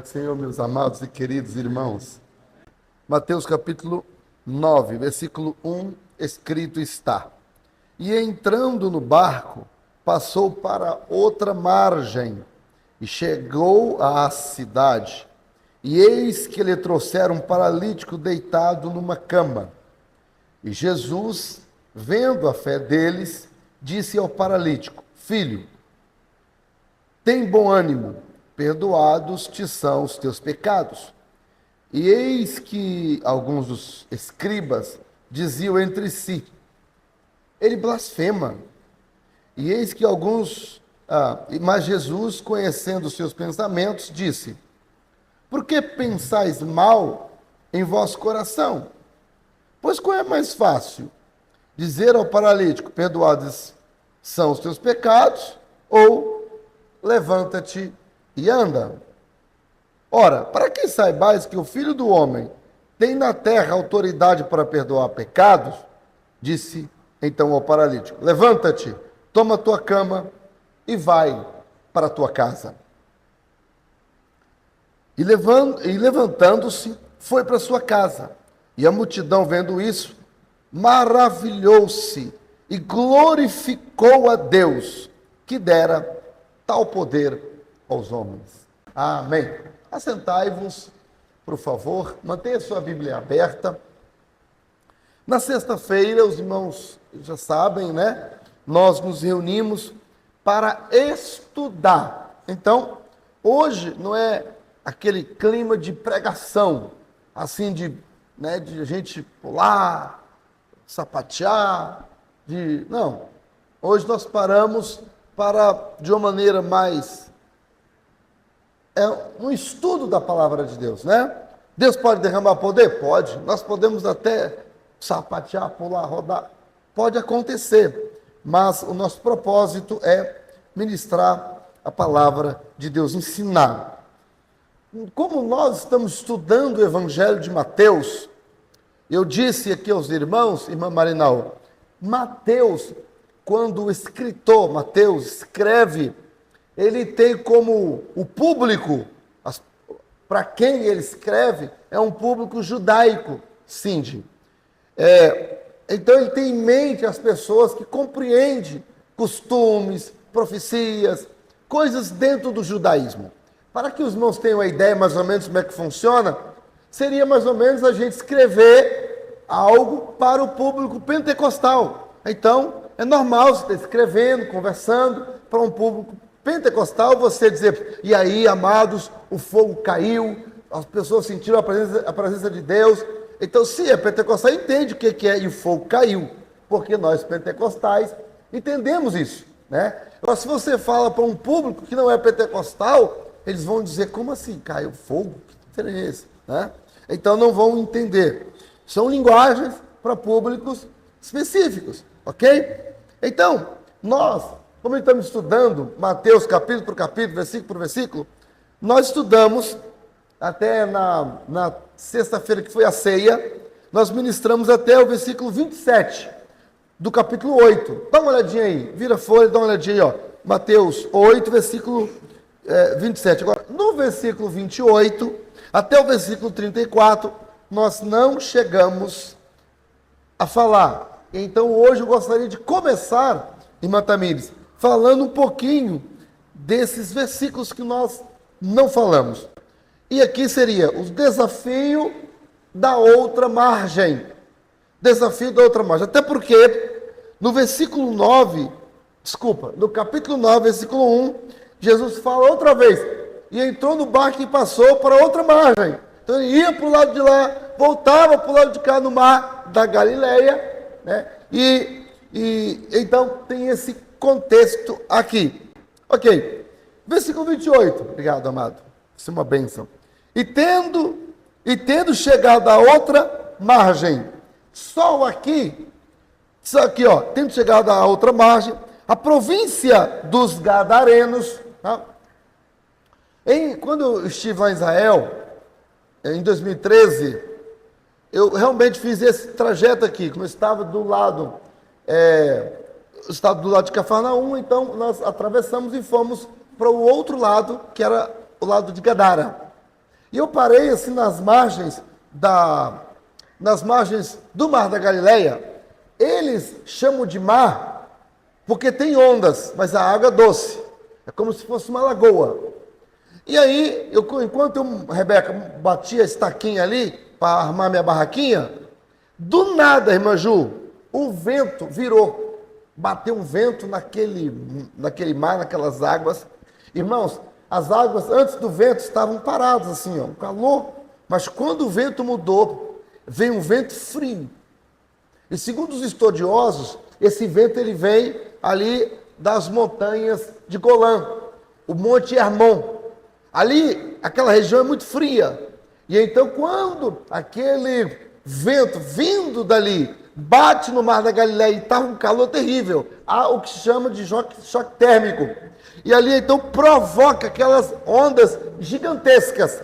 do Senhor, meus amados e queridos irmãos. Mateus capítulo 9, versículo 1, escrito está: E entrando no barco, passou para outra margem, e chegou à cidade. E eis que lhe trouxeram um paralítico deitado numa cama. E Jesus, vendo a fé deles, disse ao paralítico: Filho, tem bom ânimo, perdoados te são os teus pecados. E eis que alguns dos escribas diziam entre si: ele blasfema. E eis que mas Jesus, conhecendo os seus pensamentos, disse: Por que pensais mal em vosso coração? Pois qual é mais fácil? Dizer ao paralítico: perdoados são os teus pecados, ou levanta-te e anda. Ora, para que saibais que o Filho do Homem tem na terra autoridade para perdoar pecados, disse então ao paralítico: levanta-te, toma a tua cama e vai para a tua casa. E levantando-se, foi para sua casa. E a multidão, vendo isso, maravilhou-se e glorificou a Deus, que dera tal poder aos homens. Amém. Assentai-vos, por favor, mantenha sua Bíblia aberta. Na sexta-feira, os irmãos já sabem, né? Nós nos reunimos para estudar. Então, hoje não é aquele clima de pregação, assim de a gente pular, sapatear, não. Hoje nós paramos de uma maneira mais um estudo da palavra de Deus, né? Deus pode derramar poder? Pode. Nós podemos até sapatear, pular, rodar. Pode acontecer. Mas o nosso propósito é ministrar a palavra de Deus, ensinar. Como nós estamos estudando o Evangelho de Mateus, eu disse aqui aos irmãos, irmã Marinal, Mateus, quando o escritor Mateus escreve, ele tem como o público, para quem ele escreve, é um público judaico, Cindy. Então ele tem em mente as pessoas que compreendem costumes, profecias, coisas dentro do judaísmo. Para que os irmãos tenham uma ideia mais ou menos como é que funciona, seria mais ou menos a gente escrever algo para o público pentecostal. Então, é normal você estar escrevendo, conversando para um público pentecostal, você dizer: e aí, amados, o fogo caiu, as pessoas sentiram a presença de Deus. Então, se é pentecostal, entende o que é e o fogo caiu, porque nós pentecostais entendemos isso, né? Agora, se você fala para um público que não é pentecostal, eles vão dizer: como assim caiu fogo? Que diferença é esse? Né? Então, não vão entender. São linguagens para públicos específicos, ok? Então, nós, como estamos estudando Mateus capítulo por capítulo, versículo por versículo, nós estudamos até na sexta-feira que foi a ceia, nós ministramos até o versículo 27 do capítulo 8. Dá uma olhadinha aí, vira folha, dá uma olhadinha aí, ó. Mateus 8, versículo 27. Agora, no versículo 28 até o versículo 34, nós não chegamos a falar. Então, hoje eu gostaria de começar, irmã Tamires, falando um pouquinho desses versículos que nós não falamos. E aqui seria o desafio da outra margem. Desafio da outra margem. Até porque, no capítulo 9, versículo 1, Jesus fala outra vez: e entrou no barco e passou para outra margem. Então ele ia para o lado de lá, voltava para o lado de cá no mar da Galileia, né? E então tem esse contexto aqui. Ok. Versículo 28. Obrigado, amado. Isso é uma bênção. E tendo chegado à outra margem, só aqui, ó, tendo chegado à outra margem, a província dos Gadarenos, tá? Quando eu estive lá em Israel, em 2013, eu realmente fiz esse trajeto aqui, como eu estava do lado de Cafarnaum, então nós atravessamos e fomos para o outro lado, que era o lado de Gadara. E eu parei assim nas margens do Mar da Galileia. Eles chamam de mar porque tem ondas, mas a água é doce. É como se fosse uma lagoa. E aí, enquanto Rebeca, batia a estaquinha ali para armar minha barraquinha, do nada, irmã Ju, o vento virou. Bateu um vento naquele mar, naquelas águas. Irmãos, as águas antes do vento estavam paradas assim, ó, um calor. Mas quando o vento mudou, veio um vento frio. E segundo os estudiosos, esse vento ele vem ali das montanhas de Golã, o Monte Hermon. Ali, aquela região é muito fria. E então, quando aquele vento vindo dali bate no Mar da Galileia e está um calor terrível, há o que se chama de choque térmico. E ali, então, provoca aquelas ondas gigantescas,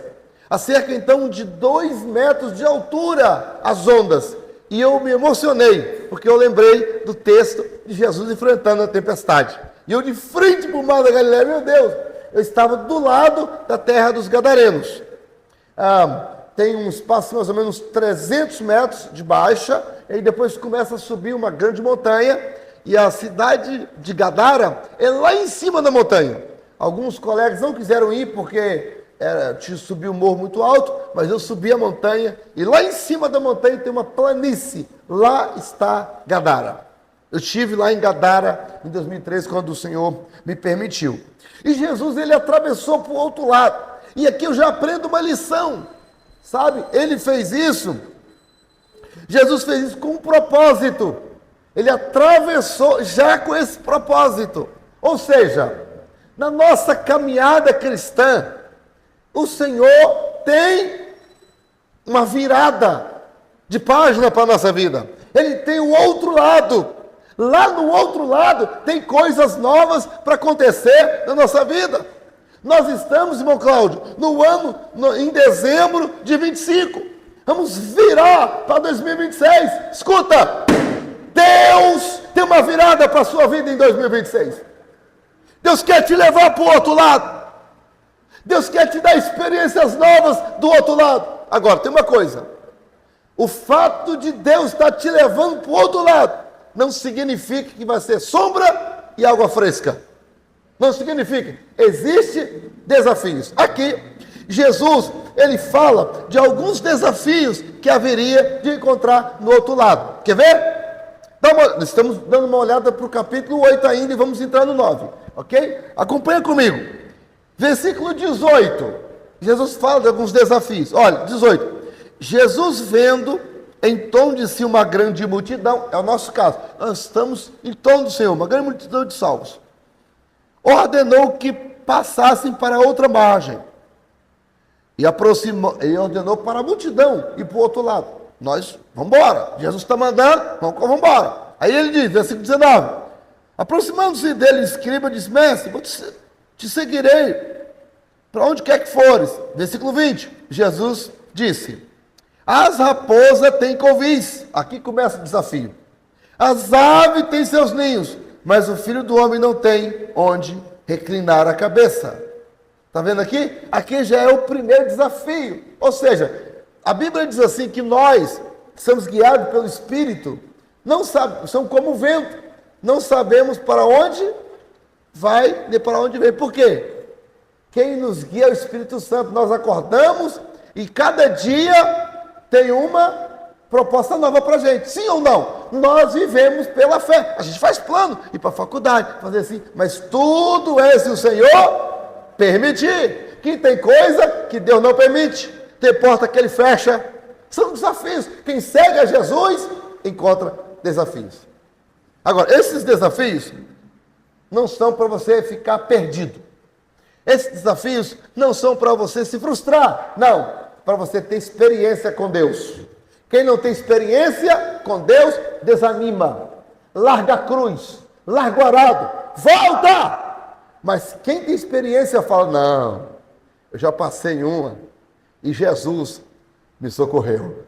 a cerca, então, de 2 metros de altura, as ondas. E eu me emocionei, porque eu lembrei do texto de Jesus enfrentando a tempestade. E eu de frente para o Mar da Galileia, meu Deus, eu estava do lado da terra dos Gadarenos. Tem um espaço mais ou menos 300 metros de baixa, e aí depois começa a subir uma grande montanha, e a cidade de Gadara é lá em cima da montanha. Alguns colegas não quiseram ir porque tinha subir um morro muito alto, mas eu subi a montanha, e lá em cima da montanha tem uma planície, lá está Gadara. Eu estive lá em Gadara em 2013, quando o Senhor me permitiu. E Jesus, ele atravessou para o outro lado, e aqui eu já aprendo uma lição, sabe? Ele fez isso, Jesus fez isso com um propósito, ele atravessou já com esse propósito, ou seja, na nossa caminhada cristã, o Senhor tem uma virada de página para a nossa vida. Ele tem o outro lado. Lá no outro lado tem coisas novas para acontecer na nossa vida. Nós estamos, irmão Cláudio, em dezembro de 25. Vamos virar para 2026. Escuta, Deus tem uma virada para a sua vida em 2026. Deus quer te levar para o outro lado. Deus quer te dar experiências novas do outro lado. Agora, tem uma coisa. O fato de Deus estar te levando para o outro lado não significa que vai ser sombra e água fresca. Não significa. Existem desafios. Aqui, Jesus, ele fala de alguns desafios que haveria de encontrar no outro lado. Quer ver? Estamos dando uma olhada para o capítulo 8 ainda e vamos entrar no 9. Ok? Acompanha comigo. Versículo 18, Jesus fala de alguns desafios. Olha, 18. Jesus vendo em torno de si uma grande multidão, é o nosso caso, nós estamos em torno do Senhor, uma grande multidão de salvos. Ordenou que passassem para outra margem. E ordenou para a multidão ir para o outro lado. Nós, vamos embora. Jesus está mandando, vamos embora. Aí ele diz, versículo 19. Aproximando-se dele, escriba, disse, mestre, te seguirei para onde quer que fores. Versículo 20, Jesus disse, as raposas têm covis. Aqui começa o desafio. As aves têm seus ninhos, mas o Filho do Homem não tem onde reclinar a cabeça. Está vendo aqui? Aqui já é o primeiro desafio. Ou seja, a Bíblia diz assim que nós que somos guiados pelo Espírito, não sabemos, somos como o vento, não sabemos para onde vai nem para onde vem. Por quê? Quem nos guia é o Espírito Santo. Nós acordamos e cada dia tem uma proposta nova para a gente. Sim ou não? Nós vivemos pela fé. A gente faz plano, ir para a faculdade, fazer assim. Mas tudo é se o Senhor permitir. Que tem coisa que Deus não permite. Tem porta que Ele fecha. São desafios. Quem segue a Jesus encontra desafios. Agora, esses desafios não são para você ficar perdido. Esses desafios não são para você se frustrar. Não, para você ter experiência com Deus. Quem não tem experiência com Deus, desanima. Larga a cruz, larga o arado, volta! Mas quem tem experiência fala, não, eu já passei uma e Jesus me socorreu.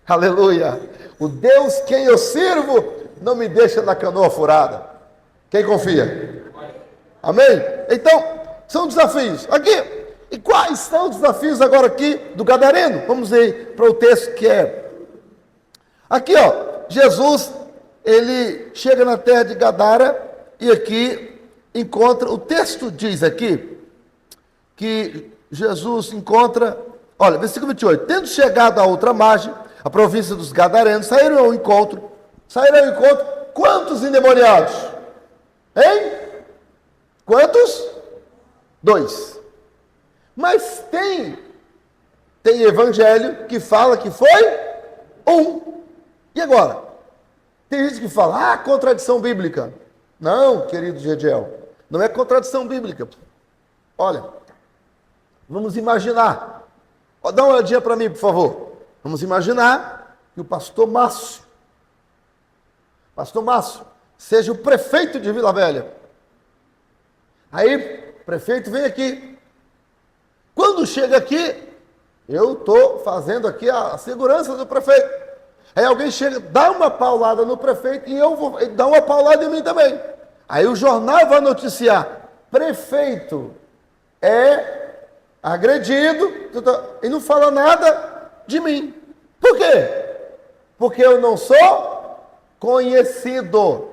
Aleluia! O Deus quem eu sirvo não me deixa na canoa furada. Quem confia? Amém? Então, são desafios. Aqui, E quais são os desafios agora aqui do gadareno? Vamos ir para o texto que é. Aqui, ó, Jesus, ele chega na terra de Gadara e aqui encontra, o texto diz aqui, que Jesus encontra, olha, versículo 28, tendo chegado à outra margem, a província dos Gadarenos, saíram ao encontro, quantos endemoniados? Hein? Quantos? 2. Mas tem evangelho que fala que foi 1. E agora? Tem gente que fala, contradição bíblica. Não, querido Gediel, não é contradição bíblica. Olha, vamos imaginar. Dá uma olhadinha para mim, por favor. Vamos imaginar que o pastor Márcio seja o prefeito de Vila Velha. Aí, o prefeito vem aqui. Quando chega aqui, eu estou fazendo aqui a segurança do prefeito. Aí alguém chega, dá uma paulada no prefeito e eu vou dar uma paulada em mim também. Aí o jornal vai noticiar, prefeito é agredido e não fala nada de mim. Por quê? Porque eu não sou conhecido.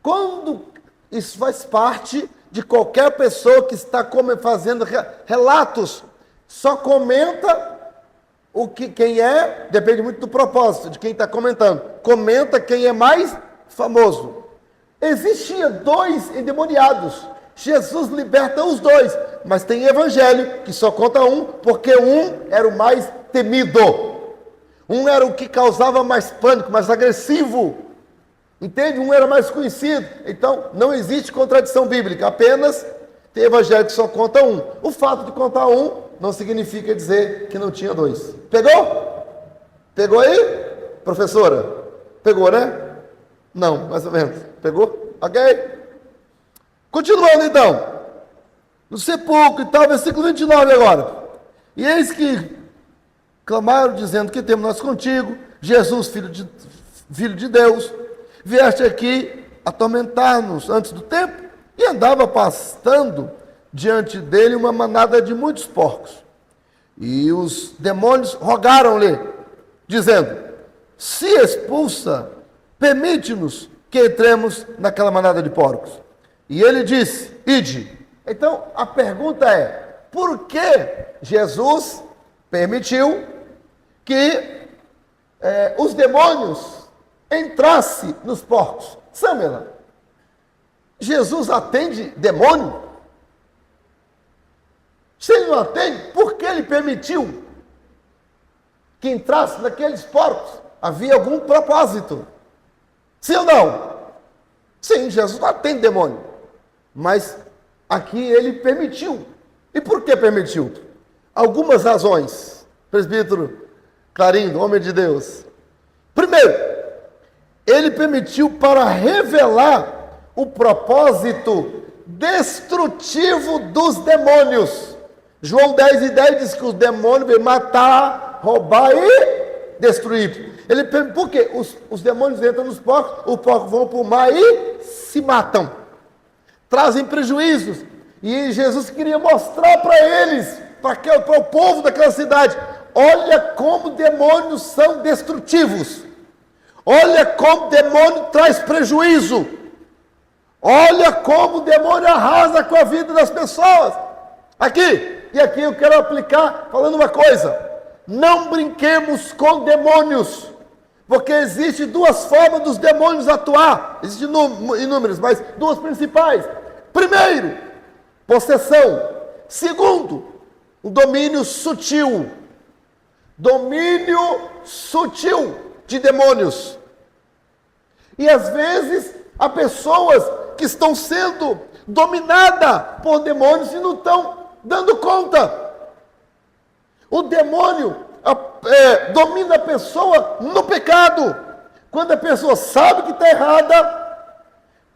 Quando isso faz parte de qualquer pessoa que está fazendo relatos, só comenta quem é, depende muito do propósito de quem está comentando. Comenta quem é mais famoso. Existia 2 endemoniados. Jesus liberta os 2, mas tem evangelho que só conta 1, porque 1 era o mais temido. 1 era o que causava mais pânico, mais agressivo. Entende? 1 era mais conhecido. Então, não existe contradição bíblica. Apenas tem evangelho que só conta 1. O fato de contar 1 não significa dizer que não tinha 2. Pegou? Pegou aí? Professora? Pegou, né? Não, mais ou menos. Pegou? Ok? Continuando então. No sepulcro e tal, versículo 29 agora. E eis que clamaram dizendo, que temos nós contigo, Jesus, filho de Deus, vieste aqui atormentar-nos antes do tempo, e andava pastando diante dele uma manada de muitos porcos. E os demônios rogaram-lhe, dizendo, se expulsa, permite-nos que entremos naquela manada de porcos. E ele disse, ide. Então, a pergunta é, por que Jesus permitiu que os demônios entrassem nos porcos? Samela, Jesus atende demônio? Se ele não atende, por que ele permitiu que entrasse naqueles porcos? Havia algum propósito. Sim ou não? Sim, Jesus não atende demônio. Mas aqui ele permitiu. E por que permitiu? Algumas razões. Presbítero Clarindo, homem de Deus. Primeiro, ele permitiu para revelar o propósito destrutivo dos demônios. João 10:10 diz que os demônios vêm matar, roubar e destruir. Por quê? Os demônios entram nos porcos, os porcos vão para o mar e se matam. Trazem prejuízos. E Jesus queria mostrar para eles, para o povo daquela cidade, olha como demônios são destrutivos. Olha como o demônio traz prejuízo. Olha como o demônio arrasa com a vida das pessoas. Aqui eu quero aplicar falando uma coisa. Não brinquemos com demônios. Porque existe 2 formas dos demônios atuar. Existem inúmeras, mas 2 principais. Primeiro, possessão. Segundo, o domínio sutil. Domínio sutil de demônios. E às vezes há pessoas que estão sendo dominadas por demônios e não estão dando conta. O demônio domina a pessoa no pecado. Quando a pessoa sabe que está errada,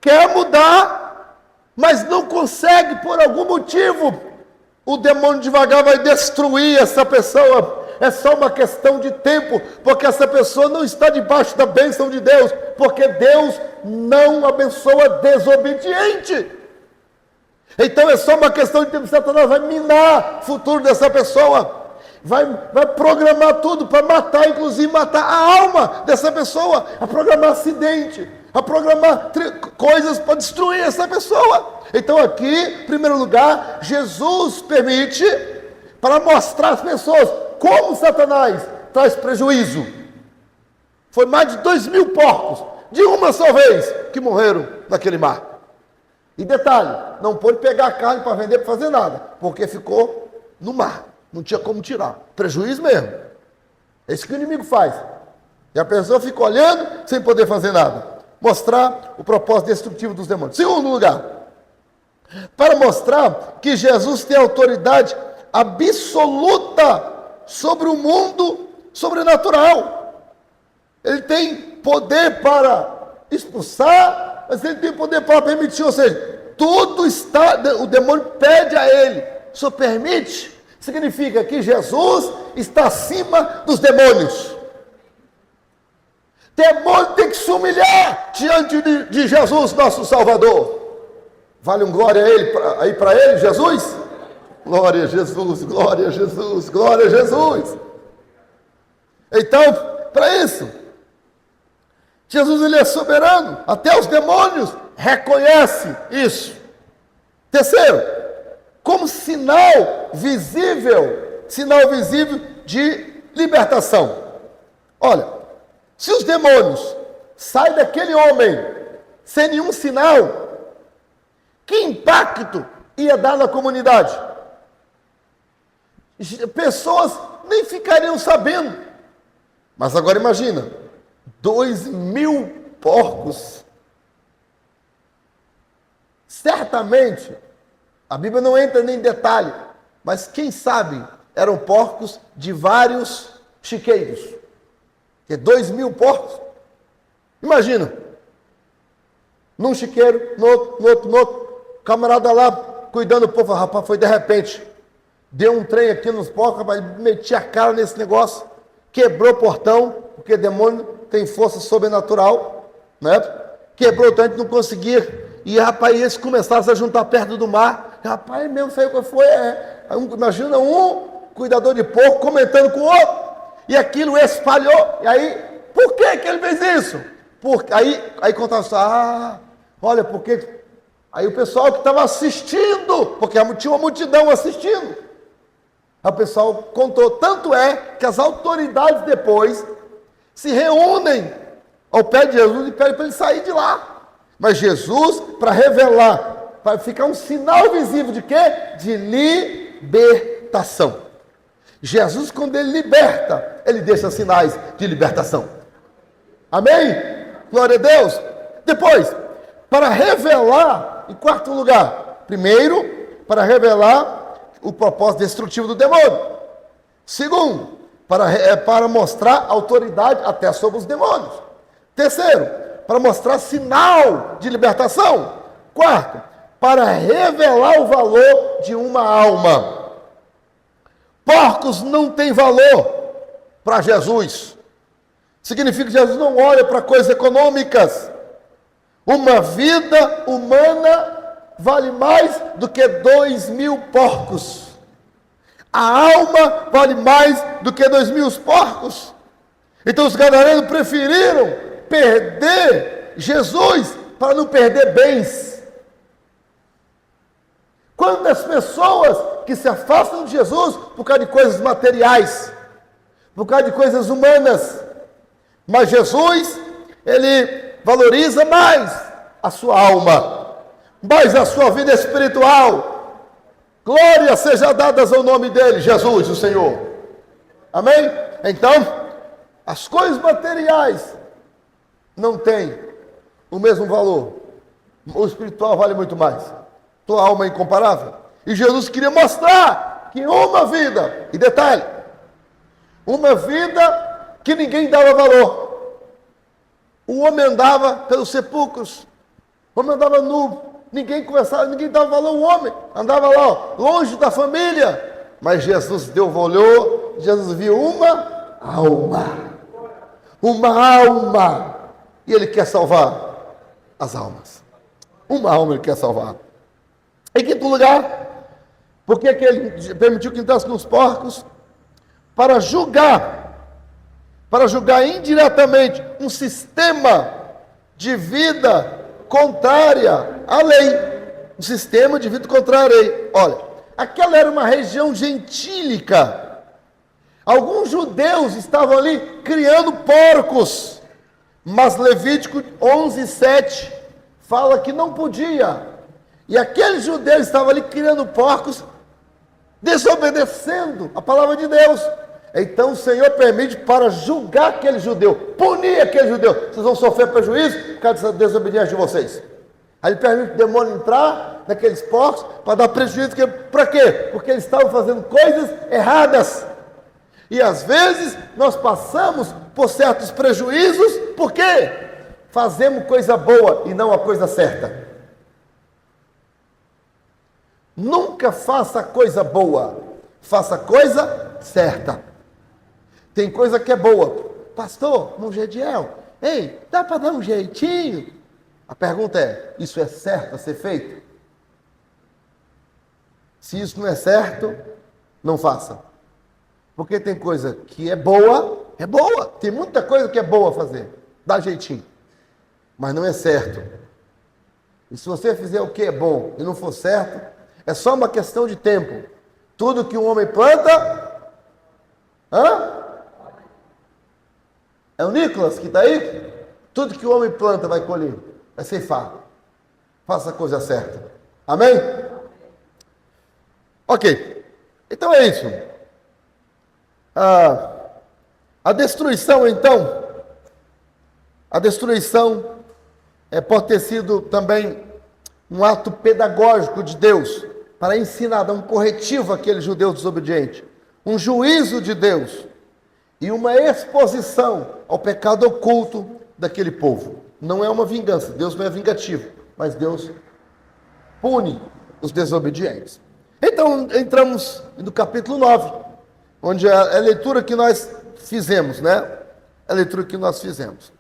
quer mudar, mas não consegue por algum motivo, o demônio devagar vai destruir essa pessoa. É só uma questão de tempo, porque essa pessoa não está debaixo da bênção de Deus, porque Deus não abençoa desobediente. Então é só uma questão de tempo. Satanás vai minar o futuro dessa pessoa. Vai programar tudo para matar, inclusive matar a alma dessa pessoa, a programar acidente, a programar coisas para destruir essa pessoa. Então aqui, em primeiro lugar, Jesus permite para mostrar às pessoas como Satanás traz prejuízo. Foi mais de 2.000 porcos, de uma só vez, que morreram naquele mar. E detalhe, não pôde pegar a carne para vender, para fazer nada, porque ficou no mar. Não tinha como tirar. Prejuízo mesmo. É isso que o inimigo faz. E a pessoa fica olhando sem poder fazer nada. Mostrar o propósito destrutivo dos demônios. Segundo lugar, para mostrar que Jesus tem autoridade absoluta sobre o mundo sobrenatural. Ele tem poder para expulsar, mas ele tem poder para permitir. Ou seja, tudo está, o demônio pede a ele, só permite. Significa que Jesus está acima dos demônios. Demônio tem que se humilhar diante de Jesus, nosso Salvador. Vale um glória a ele, aí para ele, Jesus? Glória a Jesus, glória a Jesus, glória a Jesus. Então, para isso, Jesus ele é soberano, até os demônios reconhecem isso. Terceiro, como sinal visível de libertação. Olha, se os demônios saem daquele homem sem nenhum sinal, que impacto ia dar na comunidade? Pessoas nem ficariam sabendo. Mas agora imagina, 2.000 porcos. Certamente, a Bíblia não entra nem em detalhe, mas quem sabe eram porcos de vários chiqueiros. Que 2.000 porcos. Imagina, num chiqueiro, no outro, camarada lá cuidando do povo, rapaz, foi de repente, deu um trem aqui nos porcos, rapaz, meti a cara nesse negócio, quebrou o portão, porque demônio tem força sobrenatural, né? Quebrou o tanto, não conseguia. E, rapaz, eles começaram a se juntar perto do mar. Rapaz, mesmo saiu o que foi. Imagina um cuidador de porco comentando com o outro. E aquilo espalhou. E aí, por que ele fez isso? Porque, aí contava, olha, porque... Aí o pessoal que estava assistindo, porque tinha uma multidão assistindo. Aí o pessoal contou. Tanto é que as autoridades depois se reúnem ao pé de Jesus e pedem para ele sair de lá. Mas Jesus, para revelar, para ficar um sinal visível de quê? De libertação. Jesus, quando ele liberta, ele deixa sinais de libertação. Amém? Glória a Deus. Depois, para revelar, em quarto lugar, primeiro, para revelar o propósito destrutivo do demônio. Segundo, para mostrar autoridade até sobre os demônios. Terceiro, para mostrar sinal de libertação. Quarto, para revelar o valor de uma alma. Porcos não têm valor para Jesus. Significa que Jesus não olha para coisas econômicas. Uma vida humana vale mais do que 2.000 porcos. A alma vale mais do que 2.000 porcos. Então os gadarenos preferiram perder Jesus para não perder bens. Quantas pessoas que se afastam de Jesus por causa de coisas materiais, por causa de coisas humanas, mas Jesus, ele valoriza mais a sua alma, mais a sua vida espiritual. Glória seja dadas ao nome dele, Jesus, o Senhor. Amém? Então, as coisas materiais não têm o mesmo valor. O espiritual vale muito mais. Tua alma é incomparável. E Jesus queria mostrar que uma vida, e detalhe, uma vida que ninguém dava valor. O homem andava pelos sepulcros, o homem andava nu, ninguém conversava, ninguém dava valor ao homem, andava lá, longe da família. Mas Jesus olhou, Jesus viu uma alma. E ele quer salvar as almas. Uma alma ele quer salvar. Em quinto lugar, por que ele permitiu que entrasse nos porcos? Para julgar indiretamente um sistema de vida contrária à lei. Um sistema de vida contrário à lei. Olha, aquela era uma região gentílica. Alguns judeus estavam ali criando porcos, mas Levítico 11:7 fala que não podia. E aqueles judeus estavam ali criando porcos, desobedecendo a palavra de Deus. Então o Senhor permite para julgar aquele judeu, punir aquele judeu. Vocês vão sofrer prejuízo por causa dessa desobediência de vocês. Aí ele permite o demônio entrar naqueles porcos para dar prejuízo. Para quê? Porque eles estavam fazendo coisas erradas. E às vezes nós passamos por certos prejuízos, por quê? Fazemos coisa boa e não a coisa certa. Nunca faça coisa boa, faça coisa certa. Tem coisa que é boa. Pastor, Mongediel, ei, dá para dar um jeitinho? A pergunta é, isso é certo a ser feito? Se isso não é certo, não faça. Porque tem coisa que é boa. Tem muita coisa que é boa fazer, dá jeitinho. Mas não é certo. E se você fizer o que é bom e não for certo, é só uma questão de tempo. Tudo que um homem planta... É o Nicolas que está aí? Tudo que o homem planta vai colher, vai ceifar. Faça a coisa certa. Amém? Ok. Então é isso. A destruição, então, pode ter sido também um ato pedagógico de Deus para ensinar, dar um corretivo àquele judeu desobediente, um juízo de Deus e uma exposição ao pecado oculto daquele povo. Não é uma vingança, Deus não é vingativo, mas Deus pune os desobedientes. Então, entramos no capítulo 9, onde é a leitura que nós fizemos, né? A leitura que nós fizemos.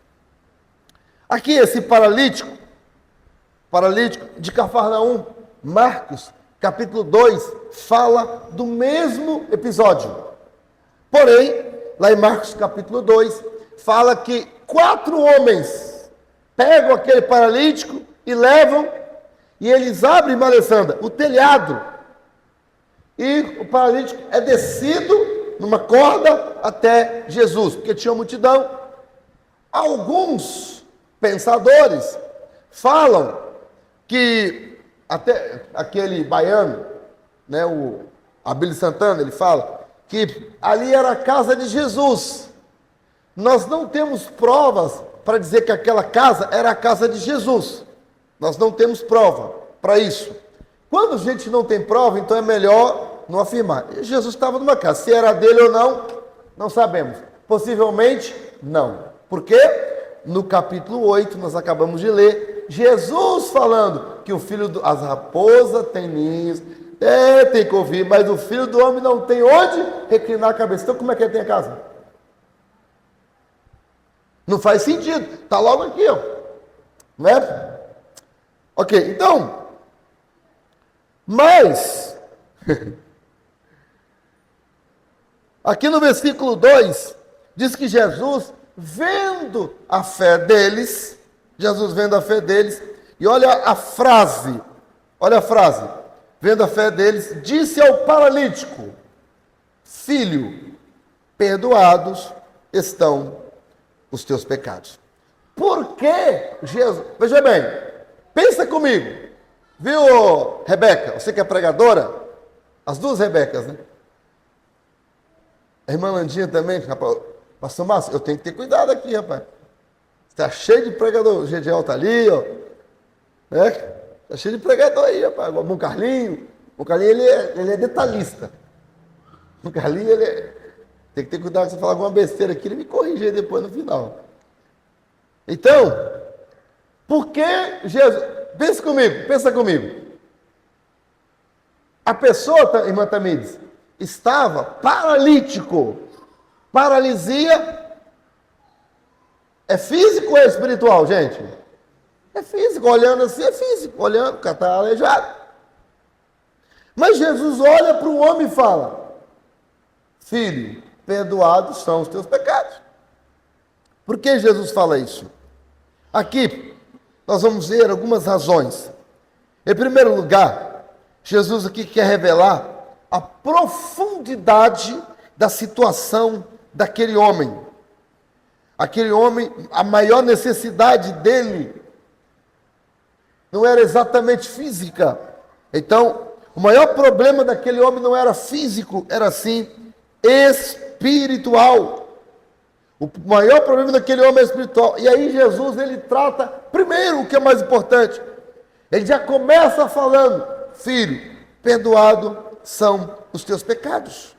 Aqui, esse paralítico de Cafarnaum, Marcos, capítulo 2, fala do mesmo episódio. Porém, lá em Marcos, capítulo 2, fala que 4 homens pegam aquele paralítico e levam, e eles abrem, Alessandra, o telhado. E o paralítico é descido numa corda até Jesus, porque tinha multidão. Alguns pensadores falam que até aquele baiano, né, o Abílio Santana, ele fala que ali era a casa de Jesus. Nós não temos provas para dizer que aquela casa era a casa de Jesus. Nós não temos prova para isso. Quando a gente não tem prova, então é melhor não afirmar. Jesus estava numa casa. Se era dele ou não, não sabemos. Possivelmente, não. Por quê? No capítulo 8, nós acabamos de ler, Jesus falando que o filho as raposas têm ninhos, tem que ouvir, mas o filho do homem não tem onde reclinar a cabeça. Então como é que ele tem a casa? Não faz sentido. Está logo aqui, ó. Não é? Ok, então, mas, aqui no versículo 2, diz que Jesus, vendo a fé deles, e olha a frase, vendo a fé deles, disse ao paralítico: filho, perdoados estão os teus pecados. Por que Jesus, veja bem, pensa comigo, viu, Rebeca, você que é pregadora, as duas Rebecas, né? A irmã Landinha também, rapaz. Pastor Márcio, eu tenho que ter cuidado aqui, rapaz. Está cheio de pregador. O Gediel está ali, ó. Está cheio de pregador aí, rapaz. O Carlinho. O Carlinho, ele é detalhista. O Carlinho, tem que ter cuidado se você falar alguma besteira aqui, ele me corrige aí depois no final. Então, por que Jesus... Pensa comigo. A pessoa, irmã Tamires, estava paralítico. Paralisia é físico ou é espiritual, gente? É físico, olhando assim é físico, olhando, o cara está aleijado. Mas Jesus olha para o homem e fala: filho, perdoados são os teus pecados. Por que Jesus fala isso? Aqui nós vamos ver algumas razões. Em primeiro lugar, Jesus aqui quer revelar a profundidade da situação daquele homem. Aquele homem, a maior necessidade dele não era exatamente física. Então, o maior problema daquele homem não era físico, era sim espiritual. O maior problema daquele homem é espiritual. E aí Jesus, ele trata primeiro o que é mais importante. Ele já começa falando: filho, perdoado são os teus pecados.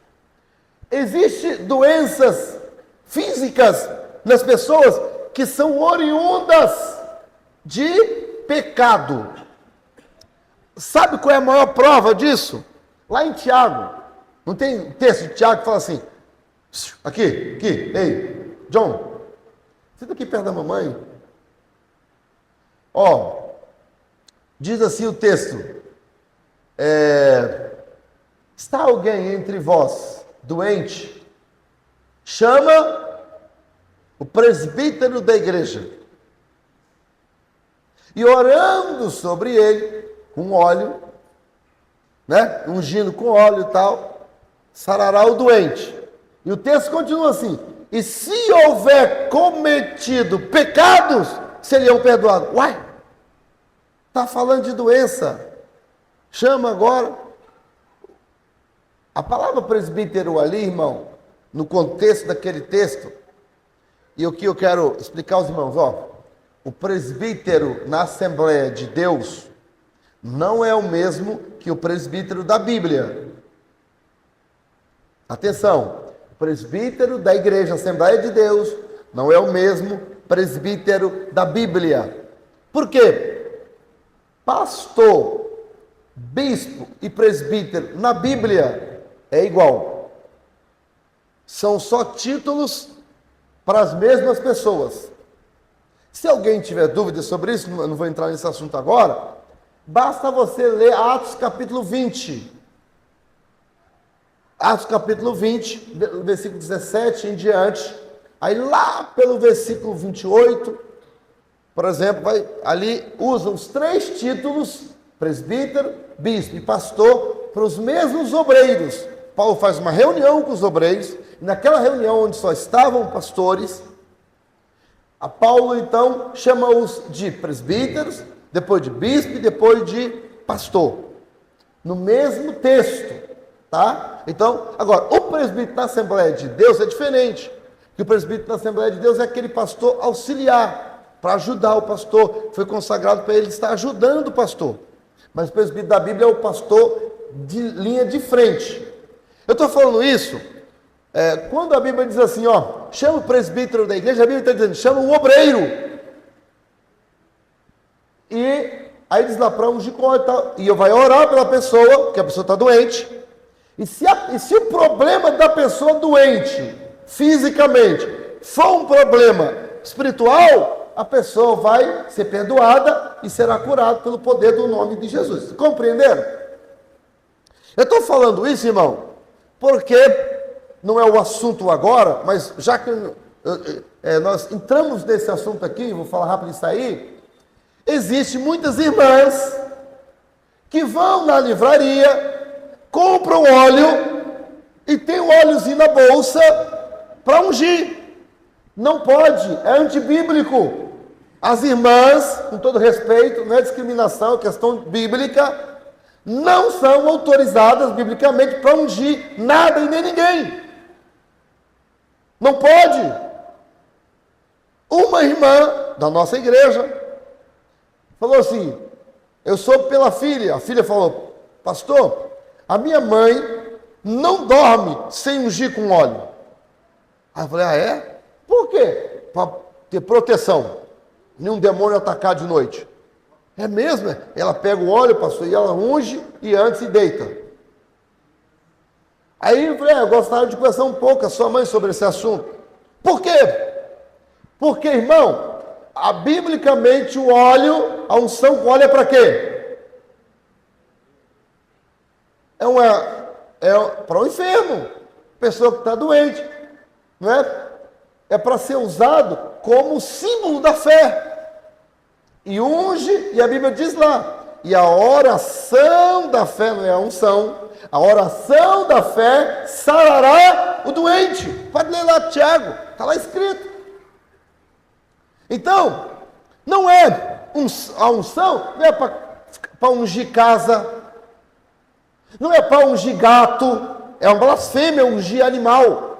Existem doenças físicas nas pessoas que são oriundas de pecado. Sabe qual é a maior prova disso? Lá em Tiago. Não tem um texto de Tiago que fala assim: aqui, ei, John, senta aqui perto da mamãe. Ó, diz assim o texto: está alguém entre vós doente? Chama o presbítero da igreja, e orando sobre ele com óleo, né, ungindo com óleo e tal, sarará o doente. E o texto continua assim: e se houver cometido pecados, seriam perdoados. Uai, está falando de doença. Chama agora. A palavra presbítero ali, irmão, no contexto daquele texto, e o que eu quero explicar aos irmãos, ó, o presbítero na Assembleia de Deus não é o mesmo que o presbítero da Bíblia. Atenção, o presbítero da igreja Assembleia de Deus não é o mesmo presbítero da Bíblia. Por quê? Pastor, bispo e presbítero na Bíblia é igual. São só títulos para as mesmas pessoas. Se alguém tiver dúvidas sobre isso, eu não vou entrar nesse assunto agora, basta você ler Atos capítulo 20. Atos capítulo 20, versículo 17 em diante. Aí lá pelo versículo 28, por exemplo, ali usa os 3 títulos, presbítero, bispo e pastor, para os mesmos obreiros. Paulo faz uma reunião com os obreiros, e naquela reunião onde só estavam pastores, a Paulo então chama-os de presbíteros, depois de bispo e depois de pastor. No mesmo texto, tá? Então, agora, o presbítero da Assembleia de Deus é diferente. Que o presbítero da Assembleia de Deus é aquele pastor auxiliar, para ajudar o pastor, foi consagrado para ele estar ajudando o pastor. Mas o presbítero da Bíblia é o pastor de linha de frente. Eu estou falando isso, quando a Bíblia diz assim, ó, chama o presbítero da igreja, a Bíblia está dizendo, chama o obreiro. E aí diz lá para ungir com óleo e tal, e vai orar pela pessoa, que a pessoa está doente. E se o problema da pessoa doente, fisicamente, for um problema espiritual, a pessoa vai ser perdoada e será curada pelo poder do nome de Jesus. Compreenderam? Eu estou falando isso, irmão, porque não é o assunto agora, mas já que nós entramos nesse assunto aqui, vou falar rápido isso aí, existem muitas irmãs que vão na livraria, compram óleo e tem um óleozinho na bolsa para ungir. Não pode, é antibíblico. As irmãs, com todo respeito, não é discriminação, é questão bíblica, não são autorizadas biblicamente para ungir nada e nem ninguém. Não pode. Uma irmã da nossa igreja falou assim, eu sou pela filha. A filha falou, pastor, a minha mãe não dorme sem ungir com óleo. Aí eu falei, ah é? Por quê? Para ter proteção. Nenhum demônio atacar de noite. É mesmo? Ela pega o óleo, pastor, e ela unge e antes se deita. Aí eu falei, eu gostaria de conversar um pouco com a sua mãe sobre esse assunto. Por quê? Porque, irmão, biblicamente o óleo, a unção com óleo é para quê? é para o enfermo, pessoa que está doente, não é? É para ser usado como símbolo da fé. E unge, e a Bíblia diz lá, e a oração da fé, não é a unção, a oração da fé sarará o doente. Pode ler lá, Tiago, está lá escrito. Então, não é a unção, não é para ungir casa, não é para ungir gato, é uma blasfêmia ungir animal.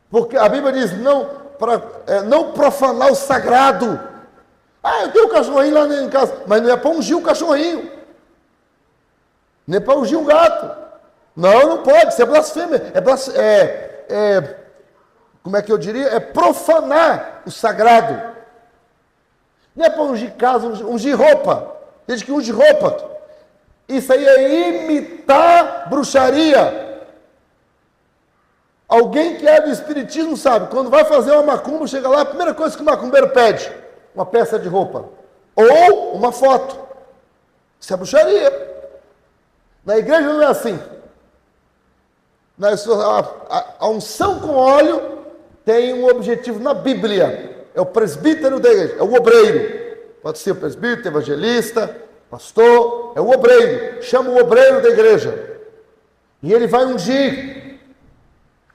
Porque a Bíblia diz, não profanar o sagrado. Eu tenho um cachorrinho lá em casa, mas não é para ungir o cachorrinho. Nem para ungir um gato. Não pode, isso é blasfêmia. Como é que eu diria? É profanar o sagrado. Não é para ungir casa, ungir roupa. Desde que unge roupa. Isso aí é imitar bruxaria. Alguém que é do espiritismo sabe, quando vai fazer uma macumba, chega lá, a primeira coisa que o macumbeiro pede, uma peça de roupa. Ou uma foto. Isso é bruxaria. Na igreja não é assim. A unção com óleo tem um objetivo na Bíblia. É o presbítero da igreja, é o obreiro. Pode ser o presbítero, evangelista, pastor, é o obreiro. Chama o obreiro da igreja. E ele vai ungir.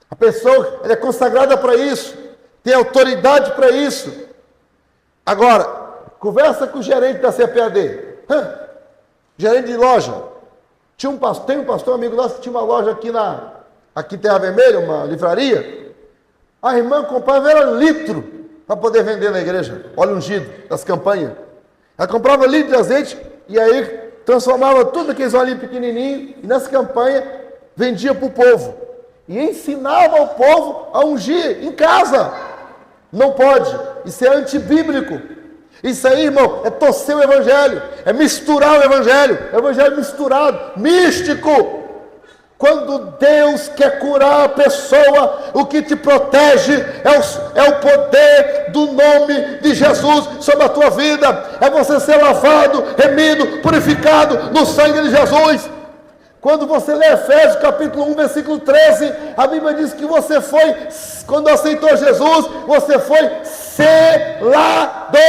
A pessoa ela é consagrada para isso. Tem autoridade para isso. Agora, conversa com o gerente da CPAD. Gerente de loja. Tem um pastor amigo nosso que tinha uma loja aqui em Terra Vermelha, uma livraria. A irmã comprava litro para poder vender na igreja. Óleo ungido das campanhas. Ela comprava litro de azeite e aí transformava tudo aqueles olhinhos pequenininhos e nessa campanha vendia para o povo. E ensinava o povo a ungir em casa. Não pode. Isso é antibíblico. Isso aí, irmão, é torcer o evangelho. É misturar o evangelho. É o evangelho misturado, místico. Quando Deus quer curar a pessoa, o que te protege é o poder do nome de Jesus sobre a tua vida. É você ser lavado, remido, purificado no sangue de Jesus. Quando você lê Efésios capítulo 1, versículo 13, a Bíblia diz que você foi, quando aceitou Jesus, você foi selado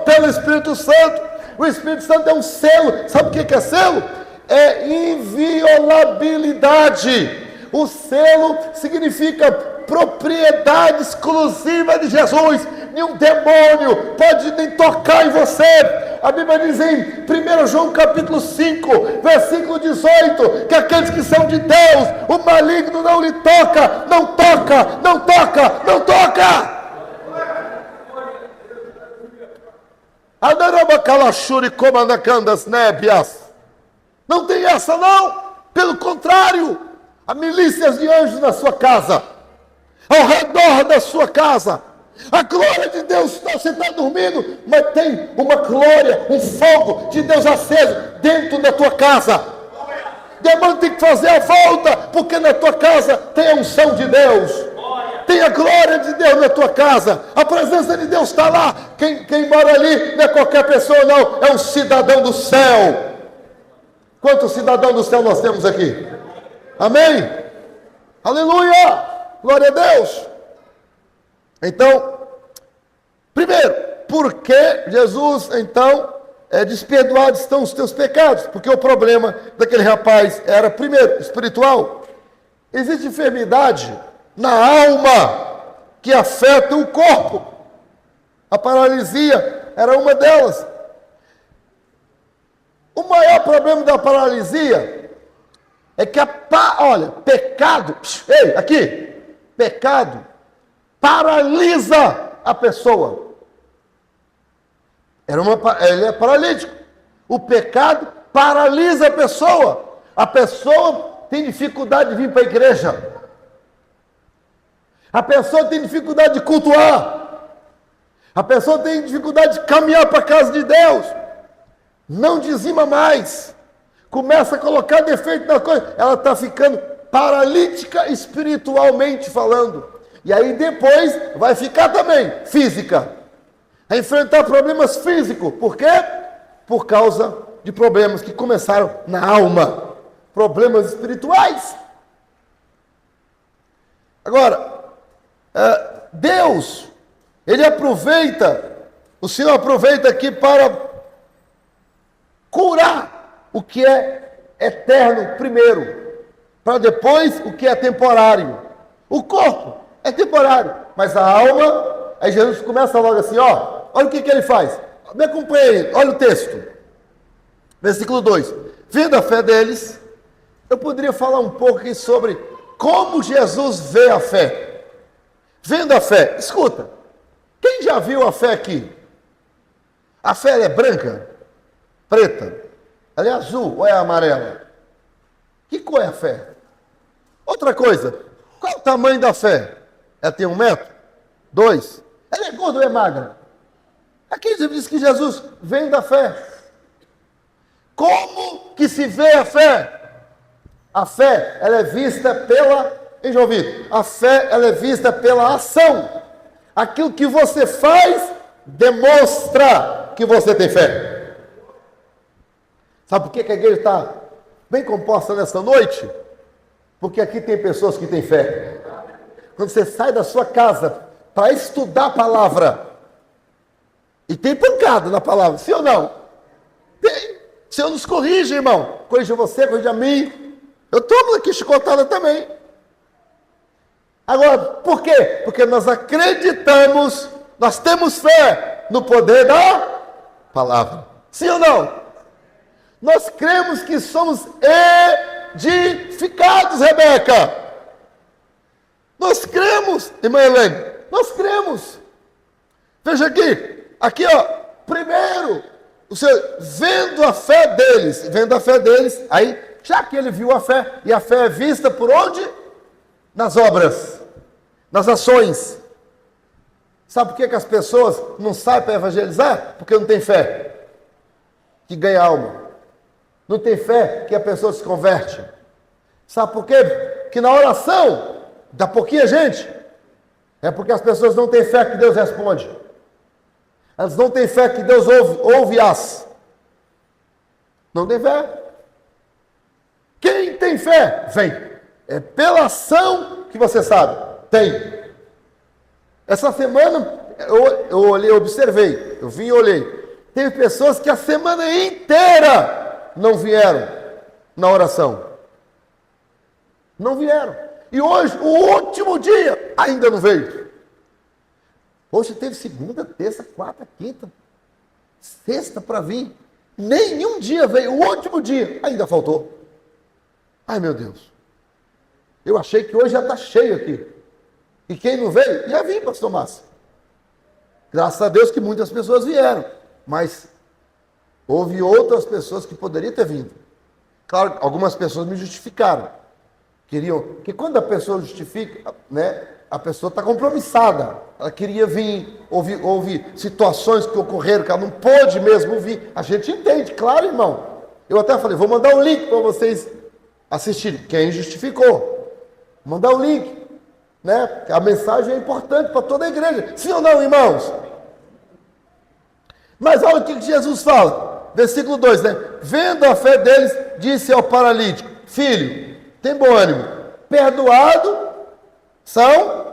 pelo Espírito Santo. O Espírito Santo é um selo. Sabe o que é selo? É inviolabilidade. O selo significa propriedade exclusiva de Jesus. Nenhum demônio pode nem tocar em você. A Bíblia diz em 1 João capítulo 5, versículo 18, que aqueles que são de Deus, o maligno não lhe toca, não toca, não toca, não toca. Não tem essa não, pelo contrário, há milícias de anjos na sua casa, ao redor da sua casa. A glória de Deus, você está dormindo, mas tem uma glória, um fogo de Deus aceso dentro da tua casa. Demônio tem que fazer a volta, porque na tua casa tem a unção de Deus, tem a glória de Deus na tua casa, a presença de Deus está lá. Quem mora ali não é qualquer pessoa não, é um cidadão do céu. Quantos cidadãos do céu nós temos aqui? Amém? Aleluia! Glória a Deus! Então, primeiro, por que Jesus, então, desperdoados estão os teus pecados? Porque o problema daquele rapaz era, primeiro, espiritual. Existe enfermidade na alma que afeta o corpo. A paralisia era uma delas. O maior problema da paralisia é que pecado, pecado paralisa a pessoa. Ele é paralítico. O pecado paralisa a pessoa. A pessoa tem dificuldade de vir para a igreja. A pessoa tem dificuldade de cultuar. A pessoa tem dificuldade de caminhar para a casa de Deus. Não dizima mais. Começa a colocar defeito na coisa. Ela está ficando paralítica espiritualmente falando. E aí depois vai ficar também física. A enfrentar problemas físicos. Por quê? Por causa de problemas que começaram na alma. problemas espirituais. Agora, Deus, Ele aproveita, o Senhor aproveita aqui para curar o que é eterno primeiro, para depois o que é temporário. O corpo é temporário, mas a alma, aí Jesus começa logo assim, olha o que ele faz. Me acompanhe, olha o texto. Versículo 2. Vendo a fé deles, eu poderia falar um pouco aqui sobre como Jesus vê a fé. Vendo a fé, escuta, quem já viu a fé aqui? A fé ela é branca? Preta? Ela é azul ou é amarela? Que cor é a fé? Outra coisa, qual é o tamanho da fé? Ela tem 1 metro? 2? Ela é gorda ou é magra? Aqui diz que Jesus vem da fé. Como que se vê a fé? A fé, ela é vista hein, João Vitor? A fé, ela é vista pela ação. Aquilo que você faz demonstra que você tem fé. Sabe por que a igreja está bem composta nessa noite? Porque aqui tem pessoas que têm fé. Quando você sai da sua casa para estudar a palavra, e tem pancada na palavra, sim ou não? Tem. O Senhor nos corrige, irmão. Corrige você, corrige a mim. Eu tomo aqui chicotada também. Agora, por quê? Porque nós acreditamos, nós temos fé no poder da palavra. Sim ou não? Nós cremos que somos edificados, Rebeca. Nós cremos, irmã Helene, nós cremos. Veja aqui primeiro, o Senhor, vendo a fé deles, aí, já que ele viu a fé, e a fé é vista por onde? Nas obras, nas ações. Sabe por que as pessoas não saem para evangelizar? Porque não tem fé, que ganha alma. Não tem fé que a pessoa se converte. Sabe por quê? Que na oração, dá pouquinha gente, é porque as pessoas não têm fé que Deus responde. Elas não têm fé que Deus ouve-as. Não tem fé. Quem tem fé, vem. É pela ação que você sabe. Tem. Essa semana, eu olhei, observei. Eu vim e olhei. Teve pessoas que a semana inteira não vieram na oração. Não vieram. E hoje, o último dia, ainda não veio. Hoje teve segunda, terça, quarta, quinta, sexta para vir. Nenhum dia veio. O último dia ainda faltou. Ai, meu Deus. Eu achei que hoje já está cheio aqui. E quem não veio, já vim, pastor Márcio. Graças a Deus que muitas pessoas vieram. Mas houve outras pessoas que poderiam ter vindo. Claro, algumas pessoas me justificaram. Queriam, porque quando a pessoa justifica, né, a pessoa está compromissada. Ela queria vir, houve situações que ocorreram que ela não pôde mesmo vir. A gente entende, claro, irmão. Eu até falei, vou mandar um link para vocês assistirem. Quem justificou? Vou mandar o link. Né? A mensagem é importante para toda a igreja. Sim ou não, irmãos? Mas olha o que Jesus fala. Versículo 2, né? Vendo a fé deles, disse ao paralítico: filho, tem bom ânimo. Perdoado são...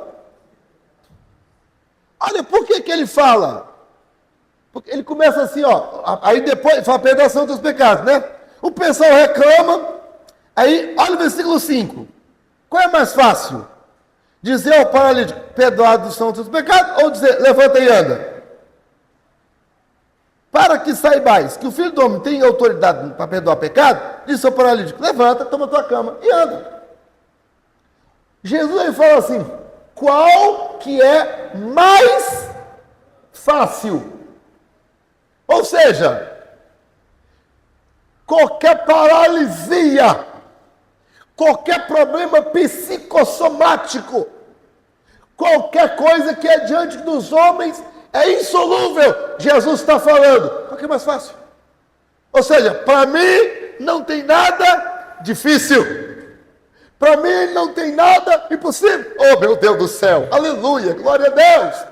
Olha, por que ele fala? Porque ele começa assim, aí depois fala perdoação dos pecados, né? O pessoal reclama, aí olha o versículo 5. Qual é mais fácil? Dizer ao paralítico, perdoados são os teus pecados, ou dizer, levanta e anda? Para que saibais que o Filho do Homem tem autoridade para perdoar pecado, disse ao paralítico, levanta, toma tua cama e anda. Jesus ele fala assim, qual que é mais fácil? Ou seja, qualquer paralisia, qualquer problema psicossomático, qualquer coisa que é diante dos homens é insolúvel, Jesus está falando, qual que é mais fácil? Ou seja, para mim não tem nada difícil. Para mim não tem nada impossível. Oh, meu Deus do céu. Aleluia. Glória a Deus.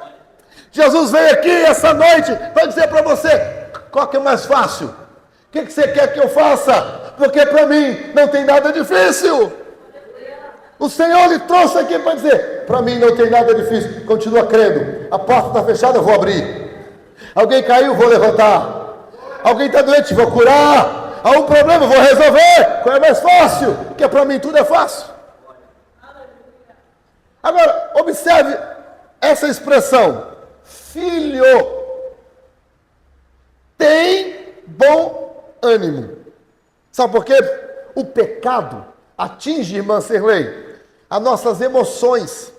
Jesus veio aqui essa noite para dizer para você, qual que é mais fácil? O que você quer que eu faça? porque para mim não tem nada difícil. O Senhor lhe trouxe aqui para dizer, para mim não tem nada difícil. Continua crendo, a porta está fechada, eu vou abrir. Alguém caiu, vou levantar. Alguém está doente, vou curar. Há um problema, vou resolver. Qual é mais fácil? Porque para mim tudo é fácil. Agora, observe essa expressão. Filho, tem bom ânimo. Sabe por quê? O pecado atinge, irmã Serlei, as nossas emoções.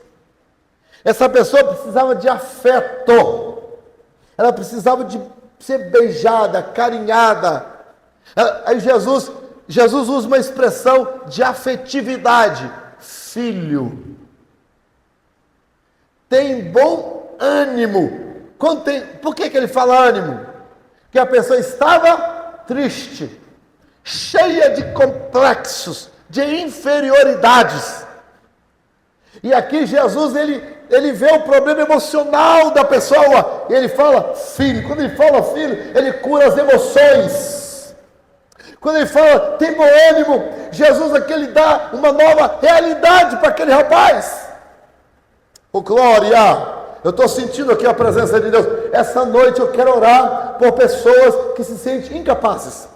Essa pessoa precisava de afeto. Ela precisava de ser beijada, carinhada. Aí Jesus usa uma expressão de afetividade. Filho, tem bom ânimo. Por que ele fala ânimo? Porque a pessoa estava triste, cheia de complexos, de inferioridades. E aqui Jesus, ele vê o problema emocional da pessoa. E ele fala filho. Quando ele fala filho, ele cura as emoções. Quando ele fala tem bom ânimo, Jesus aqui ele dá uma nova realidade para aquele rapaz. Oh, glória! Eu estou sentindo aqui a presença de Deus. Essa noite eu quero orar por pessoas que se sentem incapazes,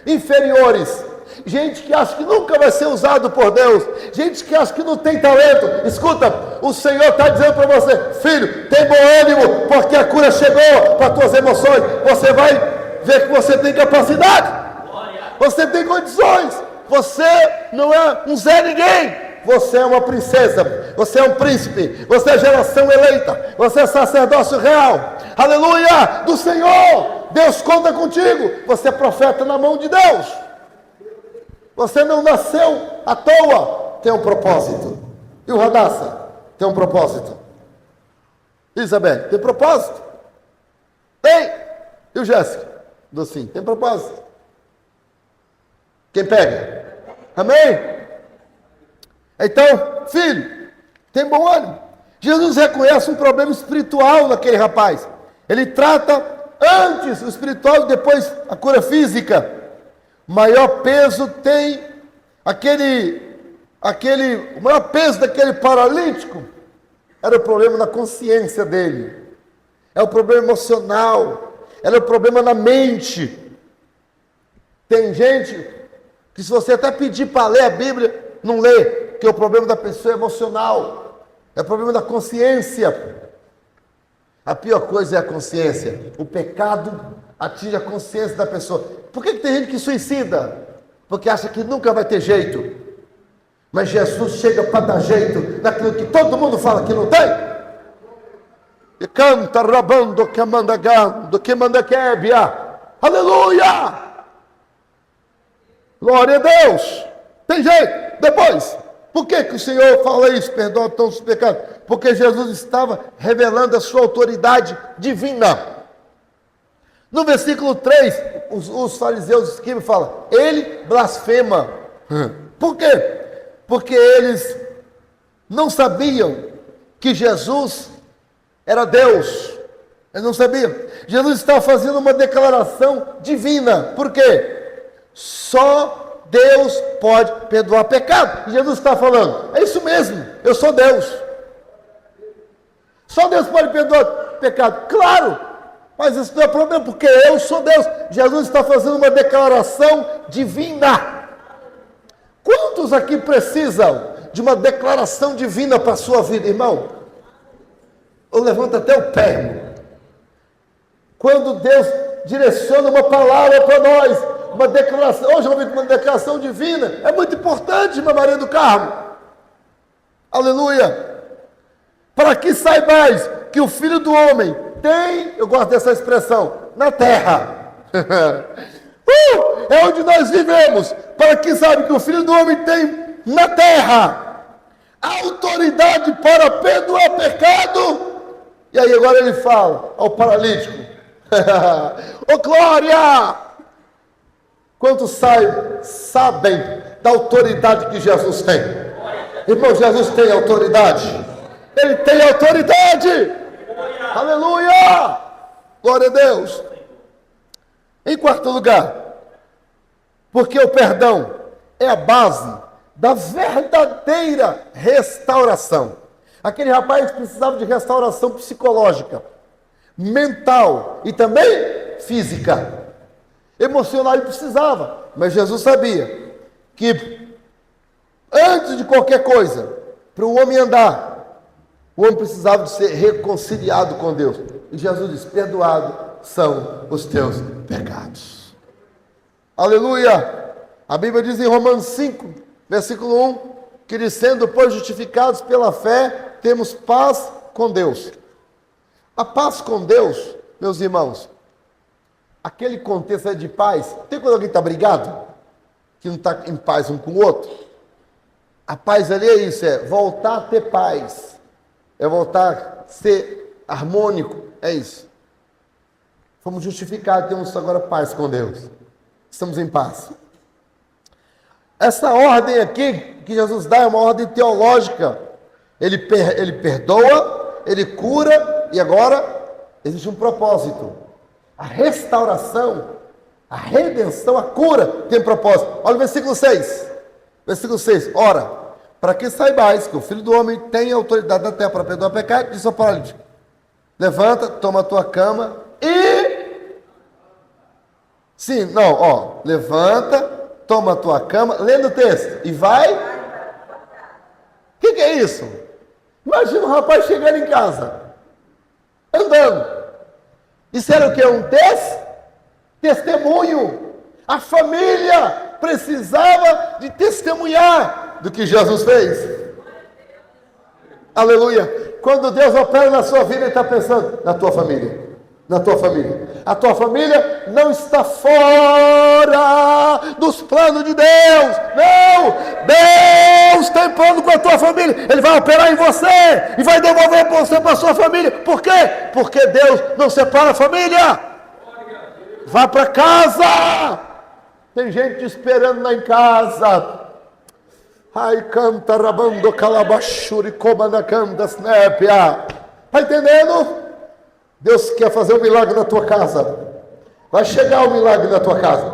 inferiores. Gente que acha que nunca vai ser usado por Deus. Gente que acha que não tem talento. Escuta, o Senhor está dizendo para você, filho, tem bom ânimo, porque a cura chegou para as tuas emoções. Você vai ver que você tem capacidade. Você tem condições. Você não é um Zé Ninguém. Você é uma princesa, você é um príncipe, você é geração eleita, você é sacerdócio real, aleluia, do Senhor. Deus conta contigo, você é profeta na mão de Deus. Você não nasceu à toa, tem um propósito. E o Radassa tem um propósito. Isabel, tem propósito? Tem. E o Jéssica? Docinho, tem propósito. Quem pega? Amém? Então, filho, tem bom ânimo. Jesus reconhece um problema espiritual naquele rapaz. Ele trata antes o espiritual e depois a cura física. O maior peso tem o maior peso daquele paralítico era o problema na consciência dele. É o problema emocional. Era o problema na mente. Tem gente que se você até pedir para ler a Bíblia, não lê, porque o problema da pessoa é emocional, é o problema da consciência. A pior coisa é a consciência. O pecado atinge a consciência da pessoa. Por que tem gente que suicida? Porque acha que nunca vai ter jeito. Mas Jesus chega para dar jeito naquilo que todo mundo fala que não tem. E canta rabando que manda gando, que manda quebia. Aleluia! Glória a Deus! Tem jeito. Depois, por que o Senhor fala isso? Perdoa todos os pecados. Porque Jesus estava revelando a sua autoridade divina. No versículo 3, os fariseus que falam, ele blasfema. Por quê? Porque eles não sabiam que Jesus era Deus. Eles não sabiam. Jesus estava fazendo uma declaração divina. Por quê? Só Deus pode perdoar pecado. E Jesus está falando, é isso mesmo, eu sou Deus. Só Deus pode perdoar pecado. Claro, mas isso não é problema, porque eu sou Deus. Jesus está fazendo uma declaração divina. Quantos aqui precisam de uma declaração divina para a sua vida, irmão? Eu levanto até o pé, irmão. Quando Deus direciona uma palavra para nós, uma declaração, hoje eu ouvi uma declaração divina, é muito importante, irmã Maria do Carmo. Aleluia. Para que saibais que o Filho do Homem tem, eu gosto dessa expressão, na terra. É onde nós vivemos. Para que sabe que o Filho do Homem tem na terra autoridade para perdoar pecado. E aí agora ele fala ao paralítico. Ô glória! Quantos sabem da autoridade que Jesus tem? Irmão, Jesus tem autoridade. Ele tem autoridade. Aleluia! Glória a Deus. Em quarto lugar, Porque o perdão é a base da verdadeira restauração. Aquele rapaz precisava de restauração psicológica, mental e também física. Emocional ele precisava, mas Jesus sabia que antes de qualquer coisa, para o homem andar, o homem precisava de ser reconciliado com Deus. E Jesus diz: perdoados são os teus pecados. Aleluia! A Bíblia diz em Romanos 5, versículo 1, que diz: sendo, pois, justificados pela fé, temos paz com Deus. A paz com Deus, meus irmãos, aquele contexto é de paz. Tem quando alguém está brigado? Que não está em paz um com o outro? A paz ali é isso, é voltar a ter paz. É voltar a ser harmônico, é isso. Fomos justificados, temos agora paz com Deus. Estamos em paz. Essa ordem aqui que Jesus dá é uma ordem teológica. Ele perdoa, ele cura, e agora existe um propósito. A restauração, a redenção, a cura tem propósito. Olha o versículo 6. Versículo 6. Ora, para que saibais que o Filho do Homem tem autoridade na terra para perdoar pecado, disse ao paralítico: levanta, toma a tua cama e... Sim, não, ó. Levanta, toma a tua cama, lendo o texto, e vai... O que é isso? Imagina um rapaz chegando em casa, andando. Isso era o que? Um testemunho. A família precisava de testemunhar do que Jesus fez. Aleluia. Quando Deus opera na sua vida, Ele está pensando na tua família. Na tua família. A tua família não está fora dos planos de Deus. Não! Deus tem plano com a tua família. Ele vai operar em você e vai devolver você para a sua família. Por quê? Porque Deus não separa a família. Vá para casa. Tem gente te esperando lá em casa. Ai, canta rabando calabachuri comanda canta snépia. Está entendendo? Deus quer fazer um milagre na tua casa. Vai chegar o milagre na tua casa.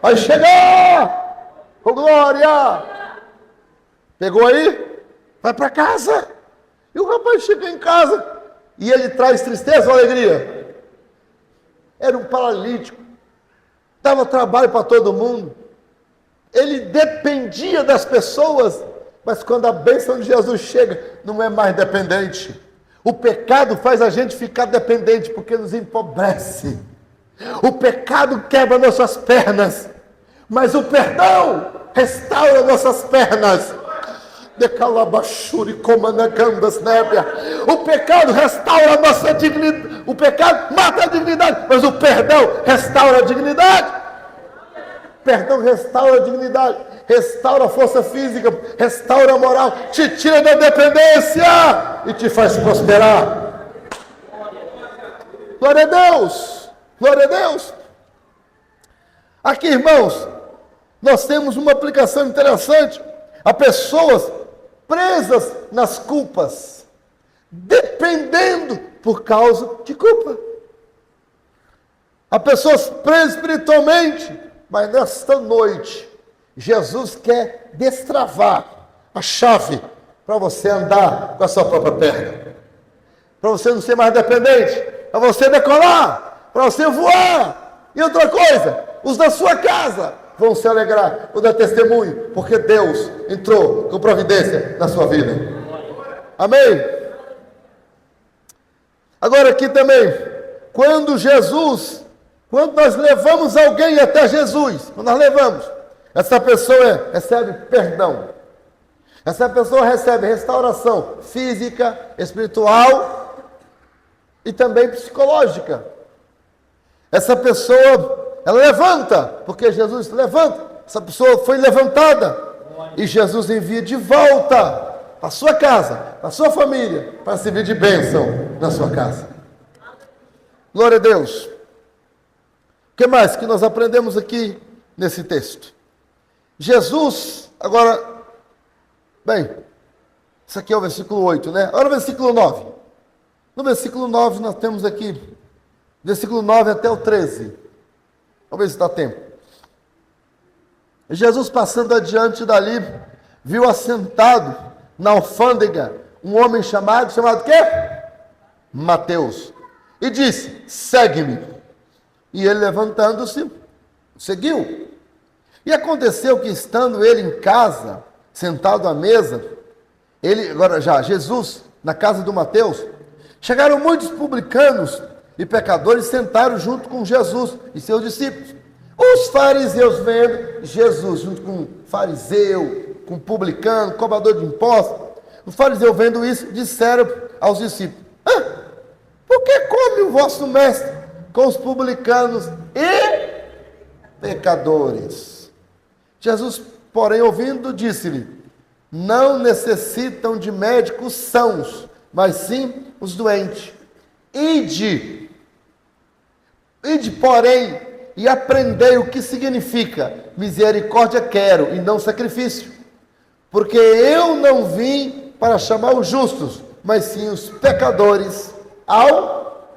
Vai chegar! Com glória! Pegou aí? Vai para casa. E o rapaz chega em casa e ele traz tristeza ou alegria? Era um paralítico. Dava trabalho para todo mundo. Ele dependia das pessoas. Mas quando a bênção de Jesus chega, não é mais dependente. O pecado faz a gente ficar dependente, porque nos empobrece. O pecado quebra nossas pernas, mas o perdão restaura nossas pernas. O pecado restaura a nossa dignidade. O pecado mata a dignidade, mas o perdão restaura a dignidade. Perdão restaura a dignidade, restaura a força física, restaura a moral, te tira da dependência e te faz prosperar. Glória a Deus! Glória a Deus! Aqui, irmãos, nós temos uma aplicação interessante. Há pessoas presas nas culpas, dependendo por causa de culpa. Há pessoas presas espiritualmente. Mas nesta noite, Jesus quer destravar a chave para você andar com a sua própria perna. Para você não ser mais dependente. Para você decolar. Para você voar. E outra coisa, os da sua casa vão se alegrar, vão dar testemunho, porque Deus entrou com providência na sua vida. Amém? Agora aqui também, quando nós levamos alguém até Jesus, quando nós levamos, essa pessoa recebe perdão. Essa pessoa recebe restauração física, espiritual e também psicológica. Essa pessoa, ela levanta, porque Jesus levanta. Essa pessoa foi levantada e Jesus envia de volta para a sua casa, para a sua família, para servir de bênção na sua casa. Glória a Deus. O que mais que nós aprendemos aqui nesse texto? Jesus, agora, bem, isso aqui é o versículo 8, né? Olha o versículo 9. No versículo 9 nós temos aqui, versículo 9 até o 13. Vamos ver se dá tempo. Jesus, passando adiante dali, viu assentado na alfândega um homem chamado quê? Mateus. E disse: segue-me. E ele, levantando-se, seguiu. E aconteceu que, estando ele em casa, sentado à mesa, Jesus, na casa do Mateus, chegaram muitos publicanos e pecadores, sentaram junto com Jesus e seus discípulos. Os fariseus vendo Jesus junto com fariseu, com publicano, cobrador de impostos, os fariseus vendo isso, disseram aos discípulos: por que come o vosso mestre com os publicanos e pecadores? Jesus, porém, ouvindo, disse-lhe: não necessitam de médicos sãos, mas sim os doentes. Ide, porém, e aprendei o que significa misericórdia quero, e não sacrifício. Porque eu não vim para chamar os justos, mas sim os pecadores ao...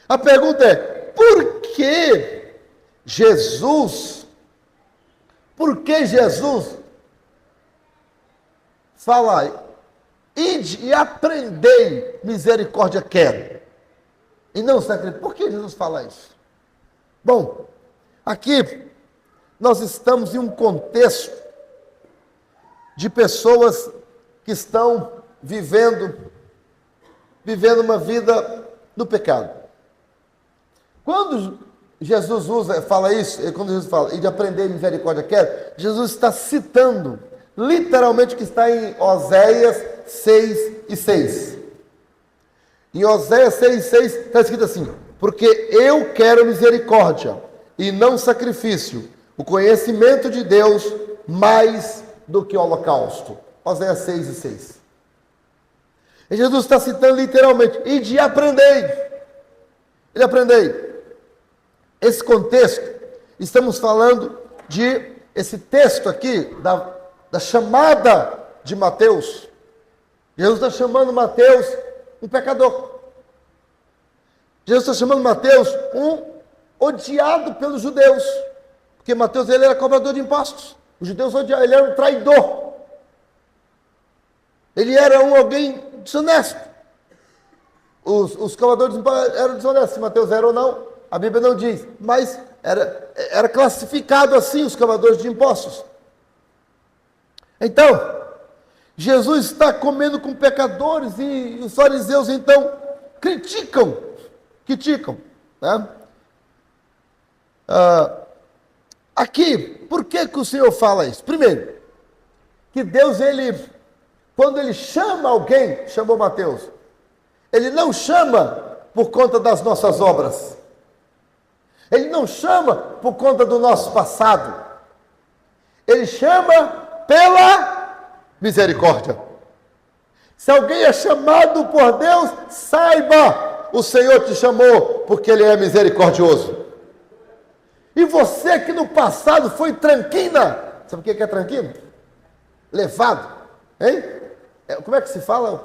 A pergunta é, por que Jesus fala, ide e aprendei misericórdia quero, e não sacrifício? Por que Jesus fala isso? Bom, aqui nós estamos em um contexto de pessoas que estão vivendo uma vida no pecado. Quando Jesus fala isso, quando Jesus fala, e de aprender misericórdia quero, Jesus está citando literalmente o que está em Oséias 6:6. Em Oséias 6:6 está escrito assim: porque eu quero misericórdia e não sacrifício, o conhecimento de Deus mais do que o holocausto. Oséias 6:6. E Jesus está citando literalmente, e de aprendei. Ele aprendei. Esse contexto, estamos falando de esse texto aqui, da chamada de Mateus. Jesus está chamando Mateus um pecador. Jesus está chamando Mateus um odiado pelos judeus. Porque Mateus, ele era cobrador de impostos. Os judeus odiavam, ele era um traidor. Ele era alguém desonesto. Os cobradores de impostos eram desonestos. Se Mateus era ou não, a Bíblia não diz. Mas era classificado assim os cobradores de impostos. Então, Jesus está comendo com pecadores e os fariseus, então, criticam. Né? Aqui, por que o Senhor fala isso? Primeiro, que Deus, quando Ele chama alguém, chamou Mateus, Ele não chama por conta das nossas obras. Ele não chama por conta do nosso passado. Ele chama pela misericórdia. Se alguém é chamado por Deus, saiba, o Senhor te chamou porque Ele é misericordioso. E você que no passado foi tranquina, sabe o que é tranquina? Levado, hein? Como é que se fala?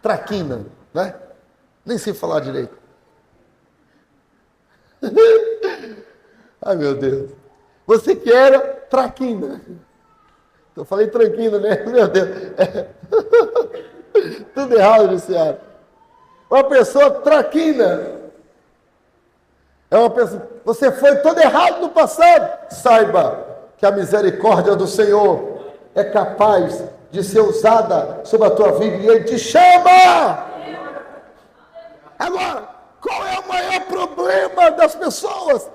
Traquina, né? Nem sei falar direito. Ai, meu Deus. Você que era traquina. Eu falei tranquina, né? Meu Deus. Tudo errado, Luciano. Uma pessoa traquina. É uma pessoa. Você foi todo errado no passado. Saiba que a misericórdia do Senhor é capaz de ser usada sobre a tua vida e Ele te chama. Agora, qual é o maior problema das pessoas?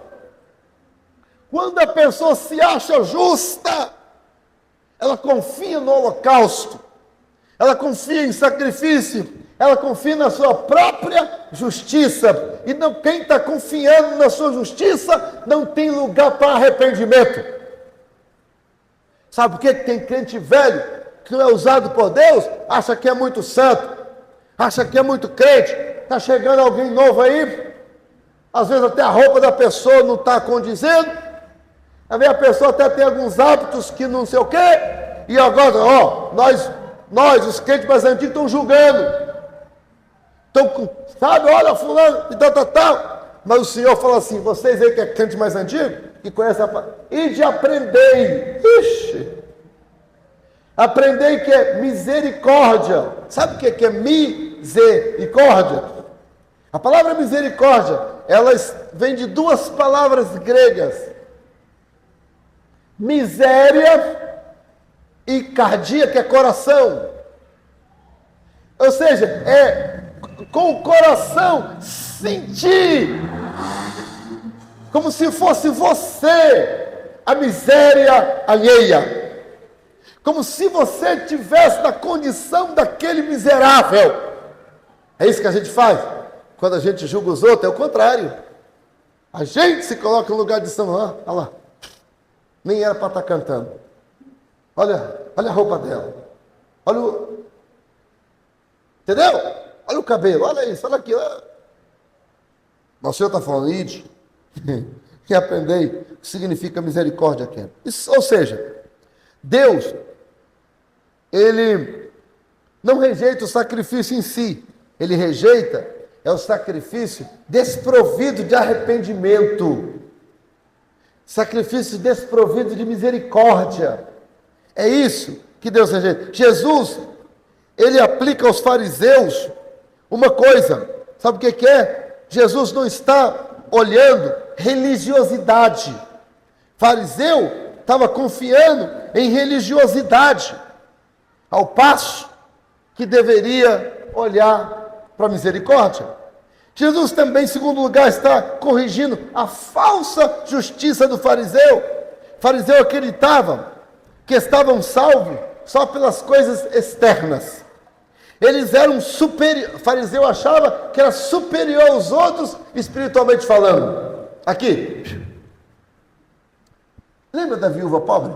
Quando a pessoa se acha justa, ela confia no holocausto, ela confia em sacrifício, ela confia na sua própria justiça. E não, quem está confiando na sua justiça não tem lugar para arrependimento. Sabe por que tem crente velho que não é usado por Deus? Acha que é muito santo, acha que é muito crente. Está chegando alguém novo aí, às vezes até a roupa da pessoa não está condizendo, às vezes a pessoa até tem alguns hábitos que não sei o quê, e agora, nós os crentes mais antigos, estão julgando. Sabe, olha fulano, e tal. Mas o Senhor fala assim, vocês aí que é crente mais antigo, que conhece a palavra. E de aprendei. Ixi! Aprendei que é misericórdia. Sabe o que é misericórdia? A palavra misericórdia, ela vem de duas palavras gregas. Miséria e cardia, que é coração. Ou seja, é com o coração sentir como se fosse você a miséria alheia. Como se você tivesse na condição daquele miserável. É isso que a gente faz. Quando a gente julga os outros, é o contrário. A gente se coloca no lugar de São Juan. Olha lá. Nem era para estar cantando. Olha a roupa dela. Olha o... Entendeu? Olha o cabelo, olha isso, olha aquilo. Mas o Senhor está falando, ide. E aprendei o que significa misericórdia aqui. Isso, ou seja, Deus, Ele não rejeita o sacrifício em si. Ele rejeita o sacrifício desprovido de arrependimento. Sacrifício desprovido de misericórdia. É isso que Deus rejeita. Jesus, Ele aplica aos fariseus uma coisa. Sabe o que é? Jesus não está olhando religiosidade. Fariseu estava confiando em religiosidade, ao passo que deveria olhar para a misericórdia. Jesus também, em segundo lugar, está corrigindo a falsa justiça do fariseu. O fariseu acreditava que estavam salvos só pelas coisas externas. Eles eram superiores. O fariseu achava que era superior aos outros, espiritualmente falando. Aqui. Lembra da viúva pobre?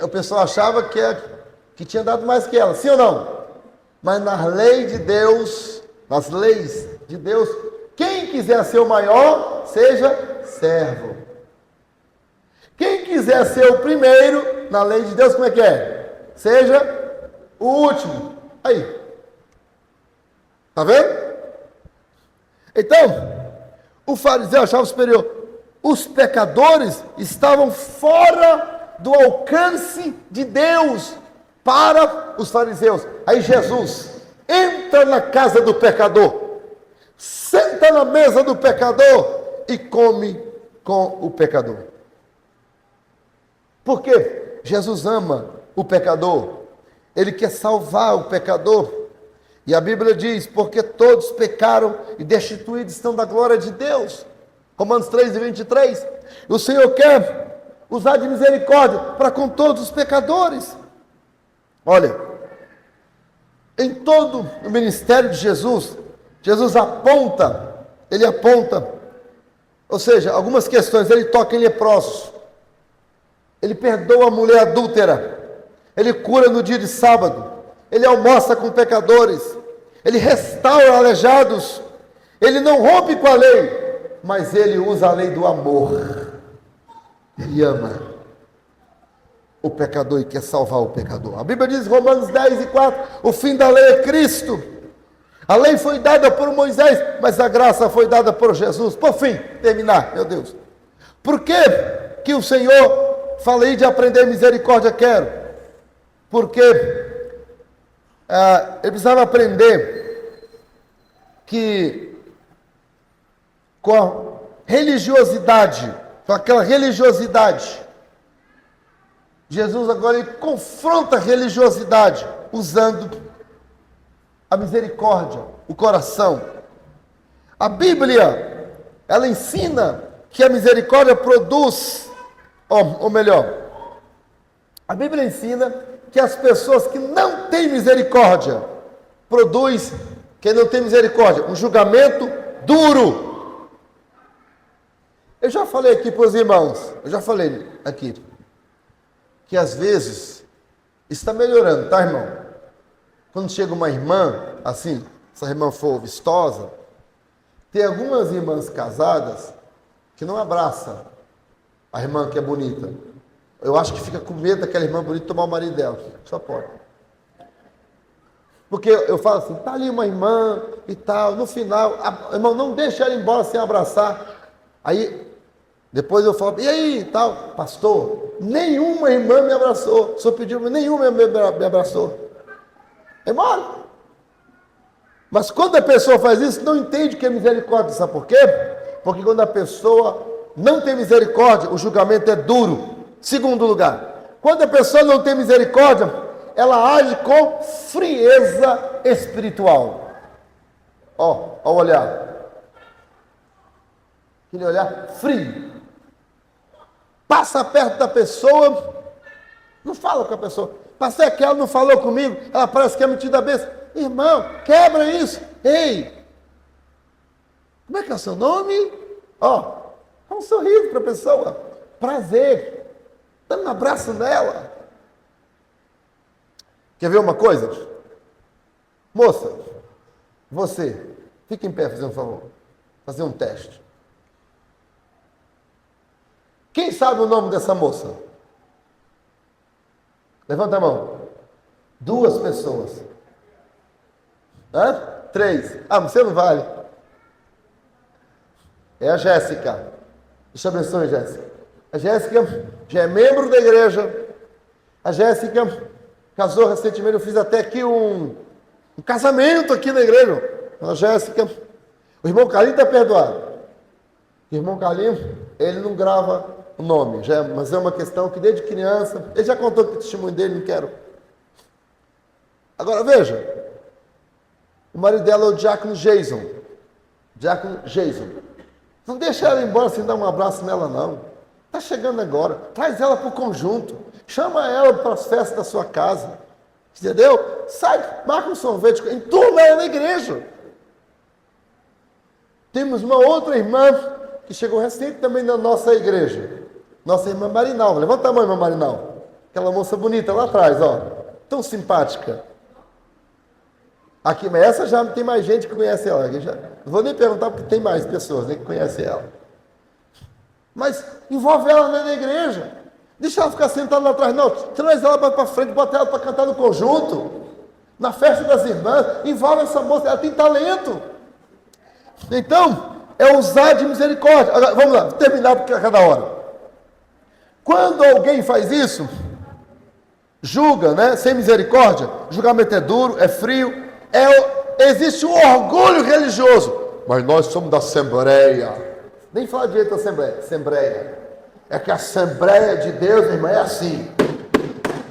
O pessoal achava que tinha dado mais que ela, sim ou não? Mas na lei de Deus, nas leis de Deus, quem quiser ser o maior, seja servo. Quem quiser ser o primeiro, na lei de Deus, como é que é? Seja o último. Aí. Está vendo? Então, o fariseu achava superior. Os pecadores estavam fora do alcance de Deus para os fariseus. Aí Jesus entra na casa do pecador, senta na mesa do pecador e come com o pecador. Por quê? Jesus ama o pecador. Ele quer salvar o pecador. E a Bíblia diz, porque todos pecaram e destituídos estão da glória de Deus. Romanos 3:23. O Senhor quer usar de misericórdia para com todos os pecadores. Olha, em todo o ministério de Jesus, Jesus aponta, ou seja, algumas questões, ele toca em leprosos, ele perdoa a mulher adúltera, ele cura no dia de sábado, ele almoça com pecadores, ele restaura aleijados, ele não rompe com a lei, mas ele usa a lei do amor. Ele ama o pecador e quer salvar o pecador. A Bíblia diz, Romanos 10:4, o fim da lei é Cristo. A lei foi dada por Moisés, mas a graça foi dada por Jesus. Por fim, terminar, meu Deus. Por que o Senhor fala aí de aprender misericórdia? Quero. Porque ele precisava aprender que com a religiosidade, com aquela religiosidade, Jesus agora ele confronta a religiosidade usando a misericórdia, o coração. A Bíblia, ela ensina que a misericórdia produz, ou melhor, a Bíblia ensina que as pessoas que não têm misericórdia, produz, quem não tem misericórdia, um julgamento duro. Eu já falei aqui para os irmãos, que às vezes está melhorando, tá, irmão? Quando chega uma irmã, assim, se a irmã for vistosa, tem algumas irmãs casadas que não abraçam a irmã que é bonita. Eu acho que fica com medo daquela irmã bonita tomar o marido dela. Só pode. Porque eu falo assim, tá ali uma irmã e tal, no final, irmão, não deixa ela embora sem abraçar. Aí Depois eu falo, e aí, tal, pastor, nenhuma irmã me abraçou. O senhor pediu, nenhuma me abraçou. É mole. Mas quando a pessoa faz isso, não entende que é misericórdia. Sabe por quê? Porque quando a pessoa não tem misericórdia, o julgamento é duro. Segundo lugar, quando a pessoa não tem misericórdia, ela age com frieza espiritual. Ó o olhar. Aquele olhar frio. Passa perto da pessoa, não fala com a pessoa. Pastor, é que ela não falou comigo, ela parece que é metida a besta. Irmão, quebra isso. Ei, como é que é o seu nome? Ó, dá um sorriso para a pessoa. Prazer. Dá um abraço nela. Quer ver uma coisa? Moça, você, fica em pé, fazer um favor. Fazer um teste. Quem sabe o nome dessa moça? Levanta a mão. 2 pessoas. Hã? 3. Ah, você não vale. É a Jéssica. Deus te abençoe, Jéssica. A Jéssica já é membro da igreja. A Jéssica casou recentemente. Eu fiz até aqui um casamento aqui na igreja. A Jéssica. O irmão Carlinho está perdoado. O irmão Carlinho, ele não grava o nome, mas é uma questão que desde criança, ele já contou que o testemunho dele, não quero. Agora veja, o marido dela é o diácono Jason. Diácono Jason. Não deixa ela ir embora sem dar um abraço nela, não. Está chegando agora. Traz ela para o conjunto. Chama ela para as festas da sua casa. Entendeu? Sai, marca um sorvete, enturma ela na igreja. Temos uma outra irmã que chegou recente também na nossa igreja. Nossa irmã Marinal. Levanta a mão, irmã Marinal. Aquela moça bonita lá atrás, ó. Tão simpática. Aqui, mas essa já tem mais gente que conhece ela. Não vou nem perguntar porque tem mais pessoas, né, que conhecem ela. Mas envolve ela na igreja. Deixa ela ficar sentada lá atrás. Não, traz ela para frente, bota ela para cantar no conjunto. Na festa das irmãs. Envolve essa moça, ela tem talento. Então, é usar de misericórdia. Agora, vamos lá, vou terminar porque é cada hora. Quando alguém faz isso, julga, né, sem misericórdia, julgamento é duro, é frio, existe um orgulho religioso. Mas nós somos da Assembleia. Nem fala direito da Assembleia. É que a Assembleia de Deus, meu irmão, é assim.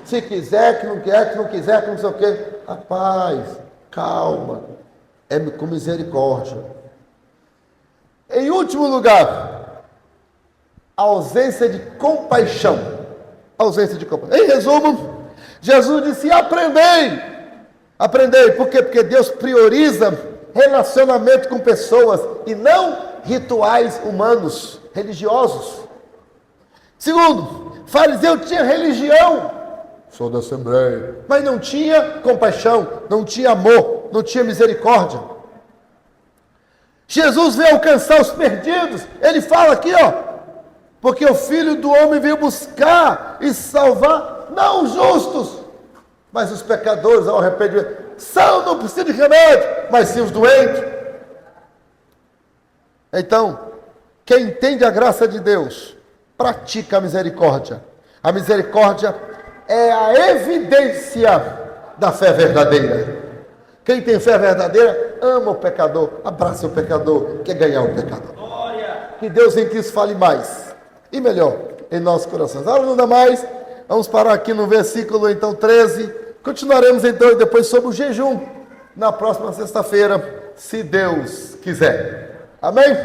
Se quiser, que não quer, que não quiser, que não sei o quê. Rapaz, calma. É com misericórdia. Em último lugar, a ausência de compaixão. Ausência de compaixão. Em resumo, Jesus disse: aprendei. Aprendei. Por quê? Porque Deus prioriza relacionamento com pessoas e não rituais humanos, religiosos. Segundo, fariseu tinha religião. Sou da Assembleia. Mas não tinha compaixão, não tinha amor, não tinha misericórdia. Jesus veio alcançar os perdidos. Ele fala aqui, ó, porque o Filho do Homem veio buscar e salvar, não os justos, mas os pecadores ao arrependimento. Não precisa de remédio, mas sim os doentes. Então, quem entende a graça de Deus, pratica a misericórdia. A misericórdia é a evidência da fé verdadeira. Quem tem fé verdadeira, ama o pecador, abraça o pecador, quer ganhar o pecador. Glória. Que Deus em Cristo fale mais e melhor em nossos corações. Agora não dá mais, vamos parar aqui no versículo então 13. Continuaremos então depois sobre o jejum na próxima sexta-feira, se Deus quiser. Amém?